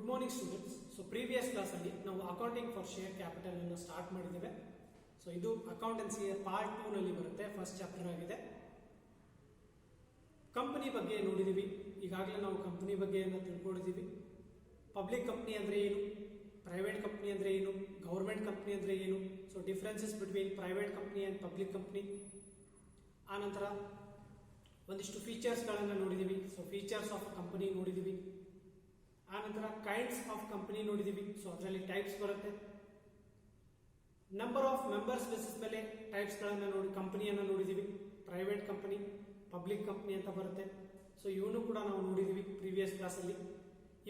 Good morning students. So previous ಕ್ಲಾಸಲ್ಲಿ ನಾವು accounting for share capital ಅನ್ನು ಸ್ಟಾರ್ಟ್ ಮಾಡಿದ್ದೇವೆ. ಸೊ ಇದು ಅಕೌಂಟೆನ್ಸಿಯ ಪಾರ್ಟ್ 2 ನಲ್ಲಿ ಬರುತ್ತೆ, ಫಸ್ಟ್ ಚಾಪ್ಟರ್ ಆಗಿದೆ. ಕಂಪನಿ ಬಗ್ಗೆ ನೋಡಿದೀವಿ, ಈಗಾಗಲೇ ನಾವು ಕಂಪನಿ ಬಗ್ಗೆ ತಿಳ್ಕೊಂಡಿದ್ದೀವಿ. ಪಬ್ಲಿಕ್ ಕಂಪನಿ ಅಂದ್ರೆ ಏನು, ಪ್ರೈವೇಟ್ ಕಂಪನಿ ಅಂದ್ರೆ ಏನು, ಗವರ್ಮೆಂಟ್ ಕಂಪನಿ ಅಂದ್ರೆ ಏನು, so differences between private company and public company. ಆನಂತರ ಒಂದಿಷ್ಟು ಫೀಚರ್ಸ್ಗಳನ್ನು ನೋಡಿದೀವಿ. ಸೊ ಫೀಚರ್ಸ್ ಆಫ್ ಕಂಪನಿ ನೋಡಿದೀವಿ. ಆನಂತರ ಕೈಂಡ್ಸ್ ಆಫ್ ಕಂಪನಿ ನೋಡಿದೀವಿ. ಸೊ ಅದರಲ್ಲಿ ಟೈಪ್ಸ್ ಬರುತ್ತೆ. ನಂಬರ್ ಆಫ್ ಮೆಂಬರ್ಸ್ ಬೇಸಿಸ್ ಮೇಲೆ ಟೈಪ್ಸ್ ಗಳನ್ನ ನೋಡಿ ಕಂಪನಿಯನ್ನ ನೋಡಿದೀವಿ. ಪ್ರೈವೇಟ್ ಕಂಪನಿ, ಪಬ್ಲಿಕ್ ಕಂಪನಿ ಅಂತ ಬರುತ್ತೆ. ಸೊ ಇವನು ಕೂಡ ನಾವು ನೋಡಿದೀವಿ ಪ್ರೀವಿಯಸ್ ಕ್ಲಾಸ್ ಅಲ್ಲಿ.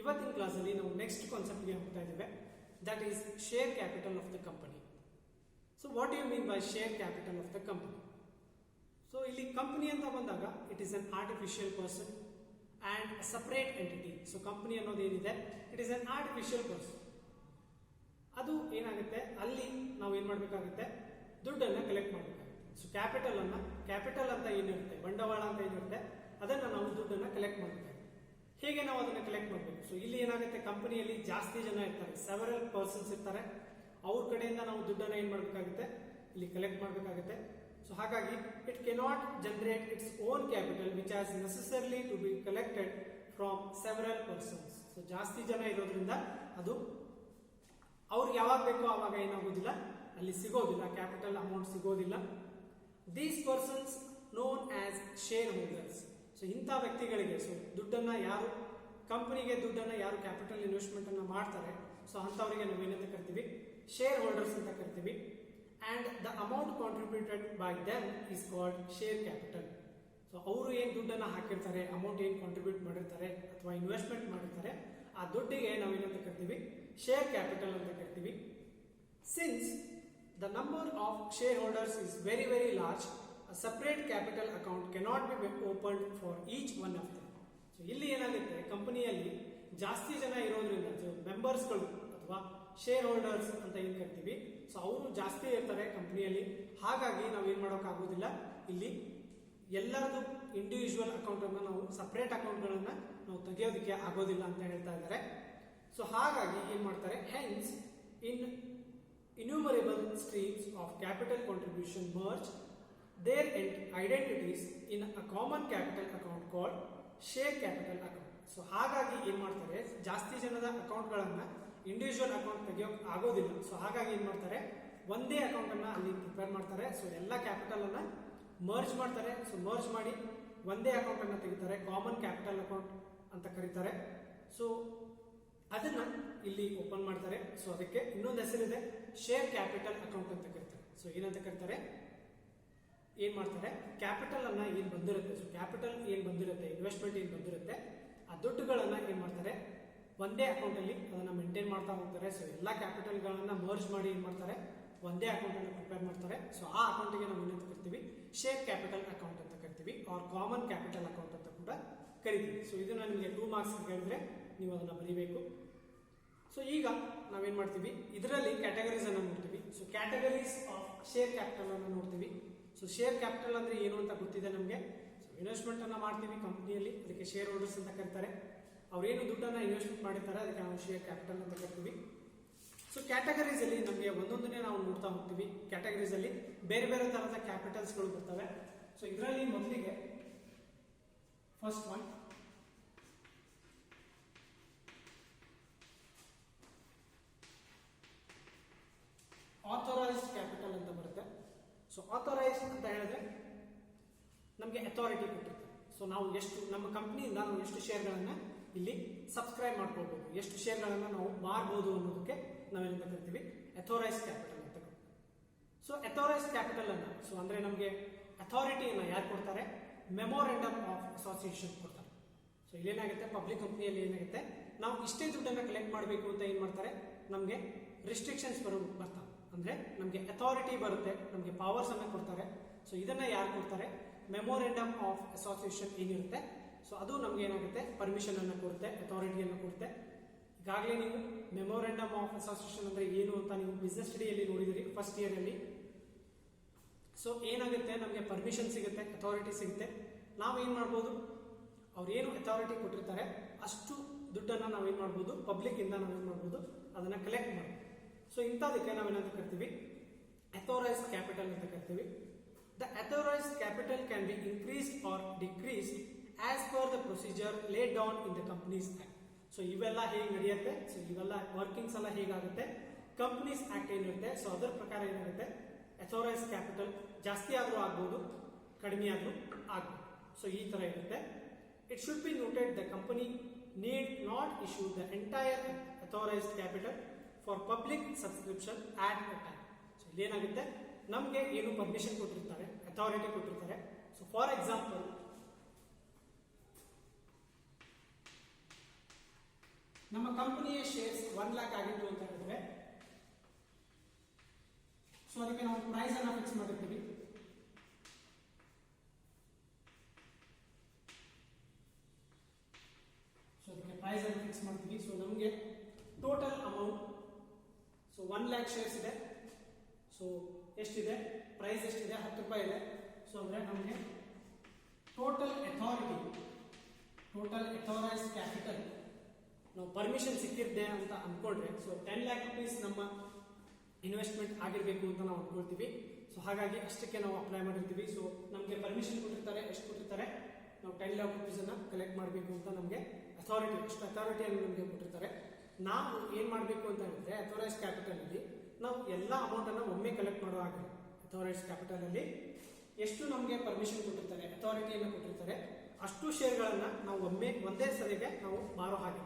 ಇವತ್ತಿನ ಕ್ಲಾಸ್ ಅಲ್ಲಿ ನಾವು ನೆಕ್ಸ್ಟ್ ಕಾನ್ಸೆಪ್ಟ್ ಗೆ ಹೋಗ್ತಾ ಇದ್ದೇವೆ, that is share capital of the company. So what you mean by share capital of the company? So ಇಲ್ಲಿ ಕಂಪನಿ ಅಂತ ಬಂದಾಗ it is an artificial person and separate entity. So company ಅನ್ನೋದು ಏನಿದೆ, it is an artificial person. ಅದು ಏನಾಗುತ್ತೆ, ಅಲ್ಲಿ ನಾವು ಏನ್ ಮಾಡ್ಬೇಕಾಗುತ್ತೆ, ದುಡ್ಡನ್ನ ಕಲೆಕ್ಟ್ ಮಾಡಬೇಕಾಗುತ್ತೆ. ಸೊ ಕ್ಯಾಪಿಟಲ್ ಅಂತ ಏನಿರುತ್ತೆ, ಬಂಡವಾಳ ಅಂತ ಏನಿರುತ್ತೆ, ಅದನ್ನ ನಾವು ದುಡ್ಡನ್ನ ಕಲೆಕ್ಟ್ ಮಾಡಬೇಕಾಗುತ್ತೆ. ಹೇಗೆ ನಾವು ಅದನ್ನ ಕಲೆಕ್ಟ್ ಮಾಡಬೇಕು? ಸೊ ಇಲ್ಲಿ ಏನಾಗುತ್ತೆ, ಕಂಪನಿಯಲ್ಲಿ ಜಾಸ್ತಿ ಜನ ಇರ್ತಾರೆ, ಸೆವೆರಲ್ ಪರ್ಸನ್ಸ್ ಇರ್ತಾರೆ. ಅವ್ರ ಕಡೆಯಿಂದ ನಾವು ದುಡ್ಡನ್ನ ಏನ್ ಮಾಡಬೇಕಾಗುತ್ತೆ, ಇಲ್ಲಿ ಕಲೆಕ್ಟ್ ಮಾಡಬೇಕಾಗುತ್ತೆ. ಸೊ ಹಾಗಾಗಿ it cannot generate its own capital which has necessarily to be collected from several persons. So ಜಾಸ್ತಿ ಜನ ಇರೋದ್ರಿಂದ ಅದು ಅವ್ರಿಗೆ ಯಾವಾಗ ಬೇಕೋ ಆವಾಗ ಏನಾಗೋದಿಲ್ಲ, ಅಲ್ಲಿ ಸಿಗೋದಿಲ್ಲ, ಕ್ಯಾಪಿಟಲ್ ಅಮೌಂಟ್ ಸಿಗೋದಿಲ್ಲ. These persons known as share holders. So ಇಂಥ ವ್ಯಕ್ತಿಗಳಿಗೆ, ಸೊ ದುಡ್ಡನ್ನ ಯಾರು ಕಂಪನಿಗೆ ದುಡ್ಡನ್ನ ಯಾರು ಕ್ಯಾಪಿಟಲ್ ಇನ್ವೆಸ್ಟ್ಮೆಂಟ್ ಅನ್ನ ಮಾಡ್ತಾರೆ, ಸೊ ಅಂತವರಿಗೆ ನಾವು ಏನಂತ ಕರಿತೀವಿ, ಶೇರ್ ಹೋಲ್ಡರ್ಸ್ ಅಂತ ಕರಿತೀವಿ. And the amount contributed by them is called share capital. So ಅವರು ಏನ್ ದುಡ್ಡನ್ನ ಹಾಕಿರ್ತಾರೆ, ಅಮೌಂಟ್ ಏನ್ ಕಾಂಟ್ರಿಬ್ಯೂಟ್ ಮಾಡಿರ್ತಾರೆ ಅಥವಾ ಇನ್ವೆಸ್ಟ್ಮೆಂಟ್ ಮಾಡಿರ್ತಾರೆ, ಆ ದುಡ್ಡಿಗೆ ನಾವು ಏನಂತ ಕರಿತೀವಿ, ಶೇರ್ ಕ್ಯಾಪಿಟಲ್ ಅಂತ ಕರಿತೀವಿ. Since the number of share holders is very very large, a separate capital account cannot be opened for each one of them. So ಇಲ್ಲಿ ಏನಾಗುತ್ತೆ, ಕಂಪನಿಯಲ್ಲಿ ಜಾಸ್ತಿ ಜನ ಇರೋದ್ರಿಂದ ಮೆಂಬರ್ಸ್ಗಳು ಅಥವಾ ಶೇರ್ ಹೋಲ್ಡರ್ಸ್ ಅಂತ ಏನ್ ಕರಿತೀವಿ, ಸೊ ಅವರು ಜಾಸ್ತಿ ಇರ್ತಾರೆ ಕಂಪನಿಯಲ್ಲಿ. ಹಾಗಾಗಿ ನಾವು ಏನ್ ಮಾಡೋಕೆ ಆಗೋದಿಲ್ಲ, ಇಲ್ಲಿ ಎಲ್ಲರದು ಇಂಡಿವಿಜುವಲ್ ಅಕೌಂಟ್ ಅನ್ನ ನಾವು ಸಪರೇಟ್ ಅಕೌಂಟ್ ಗಳನ್ನ ನಾವು ತೆಗೆಯೋದಕ್ಕೆ ಆಗೋದಿಲ್ಲ ಅಂತ ಹೇಳ್ತಾ ಇದ್ದಾರೆ. ಸೊ ಹಾಗಾಗಿ ಏನ್ ಮಾಡ್ತಾರೆ, hence in innumerable streams of capital contribution merge their identities in a common capital account called share capital account. So ಹಾಗಾಗಿ ಏನ್ ಮಾಡ್ತಾರೆ, ಜಾಸ್ತಿ ಜನದ ಅಕೌಂಟ್ ಗಳನ್ನ ಇಂಡಿವಿಜುವಲ್ ಅಕೌಂಟ್ ತೆಗೆಯೋಕ್ ಆಗೋದಿಲ್ಲ. ಸೊ ಹಾಗಾಗಿ ಏನ್ ಮಾಡ್ತಾರೆ, ಒಂದೇ ಅಕೌಂಟ್ ಅನ್ನ ಅಲ್ಲಿ ಪ್ರಿಪೇರ್ ಮಾಡ್ತಾರೆ. ಸೊ ಎಲ್ಲ ಕ್ಯಾಪಿಟಲ್ ಅನ್ನ ಮರ್ಜ್ ಮಾಡ್ತಾರೆ. ಸೊ ಮರ್ಜ್ ಮಾಡಿ ಒಂದೇ ಅಕೌಂಟ್ ಅನ್ನ ತೆಗಿತಾರೆ, ಕಾಮನ್ ಕ್ಯಾಪಿಟಲ್ ಅಕೌಂಟ್ ಅಂತ ಕರೀತಾರೆ. ಸೊ ಅದನ್ನ ಇಲ್ಲಿ ಓಪನ್ ಮಾಡ್ತಾರೆ. ಸೊ ಅದಕ್ಕೆ ಇನ್ನೊಂದು ಹೆಸರಿದೆ, ಶೇರ್ ಕ್ಯಾಪಿಟಲ್ ಅಕೌಂಟ್ ಅಂತ ಕರೀತಾರೆ. ಸೊ ಏನಂತ ಕರೀತಾರೆ, ಏನ್ ಮಾಡ್ತಾರೆ, ಕ್ಯಾಪಿಟಲ್ ಅನ್ನ ಏನ್ ಬಂದಿರುತ್ತೆ, ಸೊ ಕ್ಯಾಪಿಟಲ್ ಏನ್ ಬಂದಿರುತ್ತೆ, ಇನ್ವೆಸ್ಟ್ಮೆಂಟ್ ಏನ್ ಬಂದಿರುತ್ತೆ, ಆ ದುಡ್ಡುಗಳನ್ನ ಏನ್ ಮಾಡ್ತಾರೆ, ಒಂದೇ ಅಕೌಂಟ್ ಅಲ್ಲಿ ಅದನ್ನ ಮೇಂಟೈನ್ ಮಾಡ್ತಾ ಹೋಗ್ತಾರೆ. ಸೊ ಎಲ್ಲಾ ಕ್ಯಾಪಿಟಲ್ ಗಳನ್ನ ಮರ್ಜ್ ಮಾಡಿ ಏನ್ ಮಾಡ್ತಾರೆ, ಒಂದೇ ಅಕೌಂಟ್ ಅನ್ನು ಪ್ರಿಪೇರ್ ಮಾಡ್ತಾರೆ. ಸೊ ಆ ಅಕೌಂಟ್ಗೆ ನಾವು ಏನಂತ ಕರಿತೀವಿ, ಶೇರ್ ಕ್ಯಾಪಿಟಲ್ ಅಕೌಂಟ್ ಅಂತ ಕರಿತೀವಿ, ಆರ್ ಕಾಮನ್ ಕ್ಯಾಪಿಟಲ್ ಅಕೌಂಟ್ ಅಂತ ಕೂಡ ಕರಿತೀವಿ. ಸೊ ಇದನ್ನ ನಿಮಗೆ 2 ಮಾರ್ಕ್ಸ್ ಹೇಳಿದ್ರೆ ನೀವು ಅದನ್ನ ಬರೀಬೇಕು. ಸೊ ಈಗ ನಾವೇನ್ ಮಾಡ್ತೀವಿ, ಇದರಲ್ಲಿ ಕ್ಯಾಟಗರೀಸ್ ಅನ್ನ ನೋಡ್ತೀವಿ. So categories of share capital ಅನ್ನ ನೋಡ್ತೀವಿ. ಸೊ ಶೇರ್ ಕ್ಯಾಪಿಟಲ್ ಅಂದ್ರೆ ಏನು ಅಂತ ಗೊತ್ತಿದೆ ನಮಗೆ. ಸೊ ಇನ್ವೆಸ್ಟ್ಮೆಂಟ್ ಅನ್ನ ಮಾಡ್ತೀವಿ ಕಂಪನಿಯಲ್ಲಿ, ಅದಕ್ಕೆ ಶೇರ್ ಹೋಲ್ಡರ್ಸ್ ಅಂತ ಕರೀತಾರೆ. ಅವ್ರೇನು ದುಡ್ಡನ್ನ ಇನ್ವೆಸ್ಟ್ಮೆಂಟ್ ಮಾಡಿರ್ತಾರೆ ಅದಕ್ಕೆ ನಾವು ಶೇರ್ ಕ್ಯಾಪಿಟಲ್ ಅಂತ ಕರಿತೀವಿ. ಸೊ ಕ್ಯಾಟಗರೀಸ್ ಅಲ್ಲಿ ನಮಗೆ ಒಂದೊಂದನ್ನೇ ನಾವು ನೋಡ್ತಾ ಹೋಗ್ತೀವಿ. ಕ್ಯಾಟಗರೀಸ್ ಅಲ್ಲಿ ಬೇರೆ ಬೇರೆ ತರಹದ ಕ್ಯಾಪಿಟಲ್ಸ್ ಗಳು ಬರ್ತವೆ. ಸೊ ಇದರಲ್ಲಿ ಮೊದಲಿಗೆ ಫಸ್ಟ್ ಒನ್ ಆಥೋರೈಸ್ಡ್ ಕ್ಯಾಪಿಟಲ್ ಅಂತ ಬರುತ್ತೆ. ಸೊ ಆಥೋರೈಸ್ಡ್ ಅಂತ ಹೇಳಿದ್ರೆ ನಮಗೆ ಅಥಾರಿಟಿ ಕೊಟ್ಟಿರ್ತಾರೆ. ಸೊ ನಾವು ಎಷ್ಟು ನಮ್ಮ ಕಂಪನಿಯಿಂದ ನಾವು ಎಷ್ಟು ಶೇರ್ಗಳನ್ನ ಇಲ್ಲಿ ಸಬ್ಸ್ಕ್ರೈಬ್ ಮಾಡ್ಕೊಳ್ಬಹುದು, ಎಷ್ಟು ಶೇರ್ಗಳನ್ನ ನಾವು ಮಾರಬಹುದು ಅನ್ನೋದಕ್ಕೆ ನಾವೇನಂತ ಕರಿತೀವಿ, ಅಥೋರೈಸ್ಡ್ ಕ್ಯಾಪಿಟಲ್ ಅಂತ. ಸೊ ಅಥೋರೈಸ್ಡ್ ಕ್ಯಾಪಿಟಲ್ ಅನ್ನ, ಸೊ ಅಂದ್ರೆ ನಮಗೆ ಅಥಾರಿಟಿಯನ್ನ ಯಾರು ಕೊಡ್ತಾರೆ, ಮೆಮೊರಂಡಮ್ ಆಫ್ ಅಸೋಸಿಯೇಷನ್ ಕೊಡ್ತಾರೆ. ಸೊ ಇಲ್ಲೇನಾಗುತ್ತೆ, ಪಬ್ಲಿಕ್ ಕಂಪನಿಯಲ್ಲಿ ಏನಾಗುತ್ತೆ, ನಾವು ಇಷ್ಟೇ ದುಡ್ಡನ್ನ ಕಲೆಕ್ಟ್ ಮಾಡಬೇಕು ಅಂತ ಏನ್ ಮಾಡ್ತಾರೆ, ನಮಗೆ ರಿಸ್ಟ್ರಿಕ್ಷನ್ಸ್ ಬರ್ತಾವೆ. ಅಂದ್ರೆ ನಮಗೆ ಅಥಾರಿಟಿ ಬರುತ್ತೆ, ನಮಗೆ ಪವರ್ಸ್ ಅನ್ನ ಕೊಡ್ತಾರೆ. ಸೊ ಇದನ್ನ ಯಾರು ಕೊಡ್ತಾರೆ, ಮೆಮೊರಂಡಮ್ ಆಫ್ ಅಸೋಸಿಯೇಷನ್ ಏನಿರುತ್ತೆ, ಸೊ ಅದು ನಮ್ಗೆ ಏನಾಗುತ್ತೆ, ಪರ್ಮಿಷನ್ ಅನ್ನ ಕೊಡುತ್ತೆ, ಅಥಾರಿಟಿಯನ್ನು ಕೊಡುತ್ತೆ. ಈಗಾಗಲೇ ನೀವು ಮೆಮೊರಂಡಮ್ ಆಫ್ ಅಸೋಸಿಯೇಷನ್ ಅಂದ್ರೆ ಏನು ಅಂತ ನೀವು ಬಿಸ್ನೆಸ್ ಸ್ಟಡಿಯಲ್ಲಿ ನೋಡಿದಿರಿ ಫಸ್ಟ್ ಇಯರ್ ಅಲ್ಲಿ. ಸೊ ಏನಾಗುತ್ತೆ, ನಮಗೆ ಪರ್ಮಿಷನ್ ಸಿಗುತ್ತೆ, ಅಥಾರಿಟಿ ಸಿಗುತ್ತೆ. ನಾವು ಏನ್ ಮಾಡ್ಬೋದು, ಅವ್ರು ಏನು ಅಥಾರಿಟಿ ಕೊಟ್ಟಿರ್ತಾರೆ ಅಷ್ಟು ದುಡ್ಡನ್ನು ನಾವೇನು ಮಾಡ್ಬೋದು, ಪಬ್ಲಿಕ್ ಇಂದ ನಾವೇನು ಮಾಡ್ಬೋದು, ಅದನ್ನ ಕಲೆಕ್ಟ್ ಮಾಡ್ಬೋದು. ಸೊ ಇಂಥದಕ್ಕೆ ನಾವೇನಂತ ಕರಿತೀವಿ, ಅಥೋರೈಸ್ಡ್ ಕ್ಯಾಪಿಟಲ್ ಅಂತ ಕರಿತೀವಿ. The authorised capital can be increased or decreased as per the procedure laid down in the Companies Act. So ಇವೆಲ್ಲ ಹೇಗೆ ನಡೆಯುತ್ತೆ, ಸೊ ಇವೆಲ್ಲ ವರ್ಕಿಂಗ್ಸ್ ಎಲ್ಲ ಹೇಗಾಗುತ್ತೆ, ಕಂಪನೀಸ್ ಆಕ್ಟ್ ಏನಿರುತ್ತೆ, ಸೊ ಅದರ ಪ್ರಕಾರ ಏನಾಗುತ್ತೆ, ಅಥೋರೈಸ್ಡ್ ಕ್ಯಾಪಿಟಲ್ ಜಾಸ್ತಿ ಆದರೂ ಆಗ್ಬೋದು, ಕಡಿಮೆ ಆದರೂ ಆಗ್ಬೋದು. ಸೊ ಈ ತರ ಇರುತ್ತೆ. It should be noted the company need not issue the entire authorised capital for public subscription at a time. So ಇಲ್ಲಿ ಏನಾಗುತ್ತೆ, ನಮಗೆ ಏನು ಪರ್ಮಿಷನ್ ಕೊಟ್ಟಿರ್ತಾರೆ, ಅಥಾರಿಟಿ ಕೊಟ್ಟಿರ್ತಾರೆ. ಸೊ ಫಾರ್ ಎಕ್ಸಾಂಪಲ್, ನಮ್ಮ ಕಂಪನಿಯ ಶೇರ್ಸ್ 1 lakh ಆಗಿತ್ತು ಅಂತ ಹೇಳಿದ್ರೆ, ಸೊ ಅದಕ್ಕೆ ನಾವು ಪ್ರೈಸ್ ಅನ್ನ ಫಿಕ್ಸ್ ಮಾಡಿರ್ತೀವಿ. ಸೊ ಅದಕ್ಕೆ ಪ್ರೈಸ್ ಅನ್ನು ಫಿಕ್ಸ್ ಮಾಡ್ತೀವಿ. ಸೊ ನಮಗೆ total amount, so 1 lakh shares ಇದೆ. ಸೊ ಎಷ್ಟಿದೆ, ಪ್ರೈಸ್ ಎಷ್ಟಿದೆ, 10 ರೂಪಾಯಿ ಇದೆ. ಸೊ ಅಂದ್ರೆ ನಮಗೆ ಟೋಟಲ್ ಅಥಾರೈಸ್ಡ್ ಕ್ಯಾಪಿಟಲ್ ನಾವು ಪರ್ಮಿಷನ್ ಸಿಕ್ಕಿದ್ದೆ ಅಂತ ಅನ್ಕೊಂಡ್ರೆ, ಸೊ 10 lakh rupees ನಮ್ಮ ಇನ್ವೆಸ್ಟ್ಮೆಂಟ್ ಆಗಿರ್ಬೇಕು ಅಂತ ನಾವು ಅನ್ಕೊಳ್ತೀವಿ. ಸೊ ಹಾಗಾಗಿ ಅಷ್ಟಕ್ಕೆ ನಾವು ಅಪ್ಲೈ ಮಾಡಿರ್ತೀವಿ. ಸೊ ನಮಗೆ ಪರ್ಮಿಷನ್ ಕೊಟ್ಟಿರ್ತಾರೆ, ಎಷ್ಟು ಕೊಟ್ಟಿರ್ತಾರೆ, ನಾವು 10 lakh rupees ಅನ್ನ ಕಲೆಕ್ಟ್ ಮಾಡಬೇಕು ಅಂತ ನಮಗೆ ಅಥಾರಿಟಿ, ಅಷ್ಟು ಅಥಾರಿಟಿಯನ್ನು ನಮಗೆ ಕೊಟ್ಟಿರ್ತಾರೆ. ನಾವು ಏನ್ ಮಾಡಬೇಕು ಅಂತ ಹೇಳಿದ್ರೆ, ಅಥೋರೈಸ್ಡ್ ಕ್ಯಾಪಿಟಲ್ ಅಲ್ಲಿ ನಾವು ಎಲ್ಲ ಅಮೌಂಟ್ ಅನ್ನ ಒಮ್ಮೆ ಕಲೆಕ್ಟ್ ಮಾಡೋ ಹಾಗೆ, ಅಥೋರೈಸ್ಡ್ ಕ್ಯಾಪಿಟಲ್ ಅಲ್ಲಿ ಎಷ್ಟು ನಮಗೆ ಪರ್ಮಿಷನ್ ಕೊಟ್ಟಿರ್ತಾರೆ, ಅಥಾರಿಟಿಯನ್ನು ಕೊಟ್ಟಿರ್ತಾರೆ, ಅಷ್ಟು ಶೇರ್ಗಳನ್ನ ನಾವು ಒಂದೇ ಸರಿಗೆ ನಾವು ಮಾರೋ ಹಾಗೆ.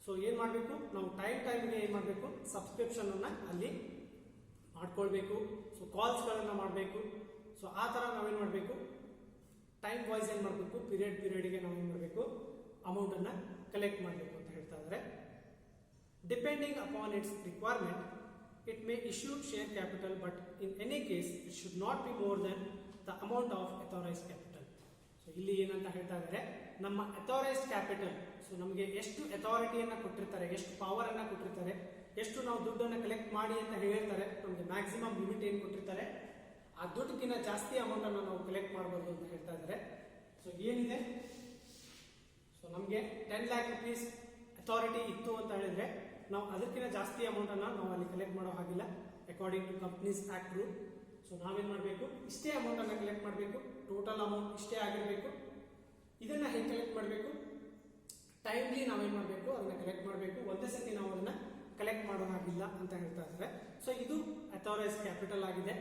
ಸೊ ಏನ್ ಮಾಡಬೇಕು, ನಾವು ಟೈಮ್ಗೆ ಏನ್ ಮಾಡಬೇಕು, ಸಬ್ಸ್ಕ್ರಿಪ್ಷನ್ ಅನ್ನ ಅಲ್ಲಿ ಮಾಡ್ಕೊಳ್ಬೇಕು. ಸೊ ಕಾಲ್ಸ್ ಗಳನ್ನ ಮಾಡಬೇಕು. ಸೊ ಆ ತರ ನಾವೇನ್ ಮಾಡಬೇಕು, ಟೈಮ್ ವೈಸ್ ಏನ್ ಮಾಡಬೇಕು, ಪೀರಿಯಡ್ಗೆ ನಾವು ಏನ್ ಮಾಡಬೇಕು, ಅಮೌಂಟ್ ಅನ್ನ ಕಲೆಕ್ಟ್ ಮಾಡಬೇಕು ಅಂತ ಹೇಳ್ತಾ ಇದ್ದಾರೆ. Depending upon it's requirement it may issue share capital, but in any case it should not be more than the amount of authorized capital. So ಇಲ್ಲಿ ಏನಂತ ಹೇಳ್ತಾ ಇದ್ದಾರೆ, ನಮ್ಮ ಅಥೋರೈಸ್ಡ್ ಕ್ಯಾಪಿಟಲ್, ಸೊ ನಮಗೆ ಎಷ್ಟು ಅಥಾರಿಟಿಯನ್ನ ಕೊಟ್ಟಿರ್ತಾರೆ, ಎಷ್ಟು ಪವರ್ ಅನ್ನ ಕೊಟ್ಟಿರ್ತಾರೆ, ಎಷ್ಟು ನಾವು ದುಡ್ಡನ್ನು ಕಲೆಕ್ಟ್ ಮಾಡಿ ಅಂತ ಹೇಳಿರ್ತಾರೆ, ನಮಗೆ ಮ್ಯಾಕ್ಸಿಮಮ್ ಲಿಮಿಟ್ ಏನು ಕೊಟ್ಟಿರ್ತಾರೆ, ಆ ದುಡ್ಡಿಗಿಂತ ಜಾಸ್ತಿ ಅಮೌಂಟ್ ಅನ್ನು ನಾವು ಕಲೆಕ್ಟ್ ಮಾಡಬಹುದು ಅಂತ ಹೇಳ್ತಾ ಇದ್ದಾರೆ. ಸೊ ಏನಿದೆ, ಸೊ ನಮಗೆ 10 lakh rupees ಅಥಾರಿಟಿ ಇತ್ತು ಅಂತ ಹೇಳಿದ್ರೆ, ನಾವು ಅದಕ್ಕಿಂತ ಜಾಸ್ತಿ ಅಮೌಂಟ್ ಅನ್ನ ನಾವು ಅಲ್ಲಿ ಕಲೆಕ್ಟ್ ಮಾಡೋ ಹಾಗಿಲ್ಲ, according to Companies Act rule. So ನಾವೇನ್ ಮಾಡಬೇಕು, ಇಷ್ಟೇ ಅಮೌಂಟ್ ಅನ್ನ ಕಲೆಕ್ಟ್ ಮಾಡಬೇಕು, ಟೋಟಲ್ ಅಮೌಂಟ್ ಇಷ್ಟೇ ಆಗಿರಬೇಕು. ಇದನ್ನ ಹೇಗೆ ಕಲೆಕ್ಟ್ ಮಾಡಬೇಕು, ಟೈಮ್ಲಿ ನಾವೇನ್ ಮಾಡಬೇಕು, ಅದನ್ನ ಕಲೆಕ್ಟ್ ಮಾಡಬೇಕು, ಒಂದೇ ಸತಿ ನಾವು ಅದನ್ನ ಕಲೆಕ್ಟ್ ಮಾಡೋ ಹಾಗಿಲ್ಲ ಅಂತ ಹೇಳ್ತಾ ಇದ್ದಾರೆ. ಸೊ ಇದು ಅಥಾರೈಸ್ಡ್ ಕ್ಯಾಪಿಟಲ್ ಆಗಿದೆ.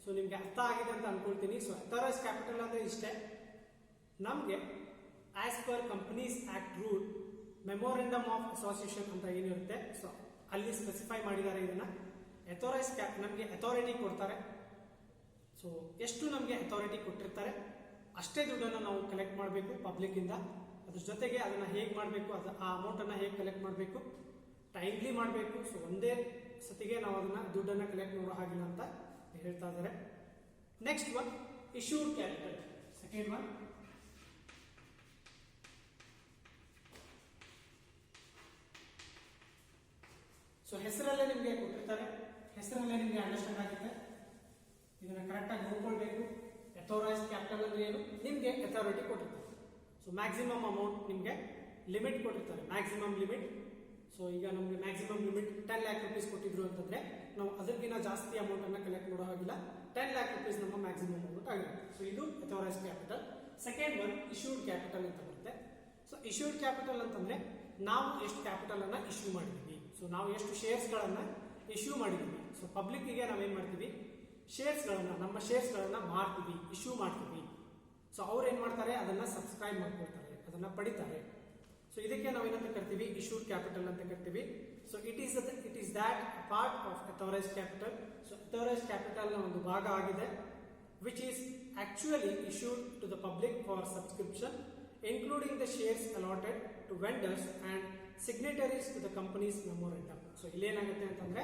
ಸೊ ನಿಮ್ಗೆ ಅರ್ಥ ಆಗಿದೆ ಅಂತ ಅನ್ಕೊಳ್ತೀನಿ. ಸೊ ಅಥಾರೈಸ್ಡ್ ಕ್ಯಾಪಿಟಲ್ ಅಂದ್ರೆ ಇಷ್ಟೇ, ನಮ್ಗೆ as per companies Act rule memorandum of association ಅಂತ ಏನಿರುತ್ತೆ, ಸೊ ಅಲ್ಲಿ ಸ್ಪೆಸಿಫೈ ಮಾಡಿದ್ದಾರೆ ಇದನ್ನ. ಅಥಾರೈಸ್ಡ್ ನಮಗೆ ಅಥಾರಿಟಿ ಕೊಡ್ತಾರೆ. ಸೊ ಎಷ್ಟು ನಮಗೆ ಅಥಾರಿಟಿ ಕೊಟ್ಟಿರ್ತಾರೆ ಅಷ್ಟೇ ದುಡ್ಡನ್ನು ನಾವು ಕಲೆಕ್ಟ್ ಮಾಡಬೇಕು ಪಬ್ಲಿಕ್ ಇಂದ. ಅದ್ರ ಜೊತೆಗೆ ಅದನ್ನ ಹೇಗೆ ಮಾಡಬೇಕು, ಆ ಅಮೌಂಟ್ ಅನ್ನ ಹೇಗೆ ಕಲೆಕ್ಟ್ ಮಾಡಬೇಕು, ಟೈಮ್ಲಿ ಮಾಡಬೇಕು. ಸೊ ಒಂದೇ ಸತಿಗೆ ನಾವು ಅದನ್ನ ದುಡ್ಡನ್ನ ಕಲೆಕ್ಟ್ ಮಾಡೋ ಹಾಗಿಲ್ಲ ಅಂತ ಹೇಳ್ತಾ ಇದ್ದಾರೆ. Next one, issued capital. Second one, so ಹೆಸರಲ್ಲೇ ನಿಮಗೆ ಕೊಟ್ಟಿರ್ತಾರೆ, ಹೆಸರಲ್ಲೇ ನಿಮಗೆ ಅಂಡರ್ಸ್ಟ್ಯಾಂಡ್ ಆಗುತ್ತೆ. ಇದನ್ನ ಕರೆಕ್ಟ್ ಆಗಿ ನೋಡ್ಕೊಳ್ಬೇಕು. ಅಥೋರೈಸ್ಡ್ ಕ್ಯಾಪಿಟಲ್ ಅಂದ್ರೆ ಏನು, ನಿಮಗೆ ಅಥಾರಿಟಿ ಕೊಟ್ಟಿರ್ತಾರೆ. ಸೊ ಮ್ಯಾಕ್ಸಿಮಮ್ ಅಮೌಂಟ್ ನಿಮಗೆ ಲಿಮಿಟ್ ಕೊಟ್ಟಿರ್ತಾರೆ, ಮ್ಯಾಕ್ಸಿಮಮ್ ಲಿಮಿಟ್. ಸೊ ಈಗ ನಮಗೆ ಮ್ಯಾಕ್ಸಿಮಮ್ ಲಿಮಿಟ್ 10 lakh rupees ಕೊಟ್ಟಿದ್ರು ಅಂತಂದ್ರೆ, ನಾವು ಅದಕ್ಕಿಂತ ಜಾಸ್ತಿ ಅಮೌಂಟ್ ಅನ್ನ ಕಲೆಕ್ಟ್ ಮಾಡೋ ಹಾಗಿಲ್ಲ. 10 lakh rupees ನಮ್ಮ ಮ್ಯಾಕ್ಸಿಮಮ್ ಅಮೌಂಟ್ ಆಗಿರುತ್ತೆ. ಸೊ ಇದು authorised capital. Second one, issued capital ಅಂತ ಬರುತ್ತೆ. ಸೊ ಇಶ್ಯೂಡ್ ಕ್ಯಾಪಿಟಲ್ ಅಂತಂದ್ರೆ ನಾವು ಎಷ್ಟು ಕ್ಯಾಪಿಟಲ್ ಅನ್ನ ಇಶ್ಯೂ ಮಾಡಿದೀವಿ, ಸೊ ನಾವು ಎಷ್ಟು ಶೇರ್ಸ್ ಗಳನ್ನ ಇಶ್ಯೂ ಮಾಡಿದೀವಿ. ಸೊ ಪಬ್ಲಿಕ್ ಗೆ ನಾವೇನ್ ಮಾಡ್ತೀವಿ, ಶೇರ್ಸ್ ಗಳನ್ನ, ನಮ್ಮ ಶೇರ್ಸ್ ಗಳನ್ನ ಮಾರ್ತೀವಿ, ಇಶ್ಯೂ ಮಾಡ್ತೀವಿ. ಸೊ ಅವ್ರು ಏನ್ ಮಾಡ್ತಾರೆ, ಅದನ್ನ ಸಬ್ಸ್ಕ್ರೈಬ್ ಮಾಡ್ಕೊಳ್ತಾರೆ, ಅದನ್ನ ಪಡಿತಾರೆ. ಸೊ ಇದಕ್ಕೆ ನಾವೇನಂತ ಕರಿತೀವಿ, ಇಶ್ಯೂಡ್ ಕ್ಯಾಪಿಟಲ್ ಅಂತ ಕರಿತೀವಿ. So it is that part of authorised capital. So authorised capital ನ ಒಂದು ಭಾಗ ಆಗಿದೆ, which is actually issued to the public for subscription, including the shares allotted to vendors and signatories to the company's memorandum. So ಇಲ್ಲೇನಾಗುತ್ತೆ ಅಂತಂದ್ರೆ,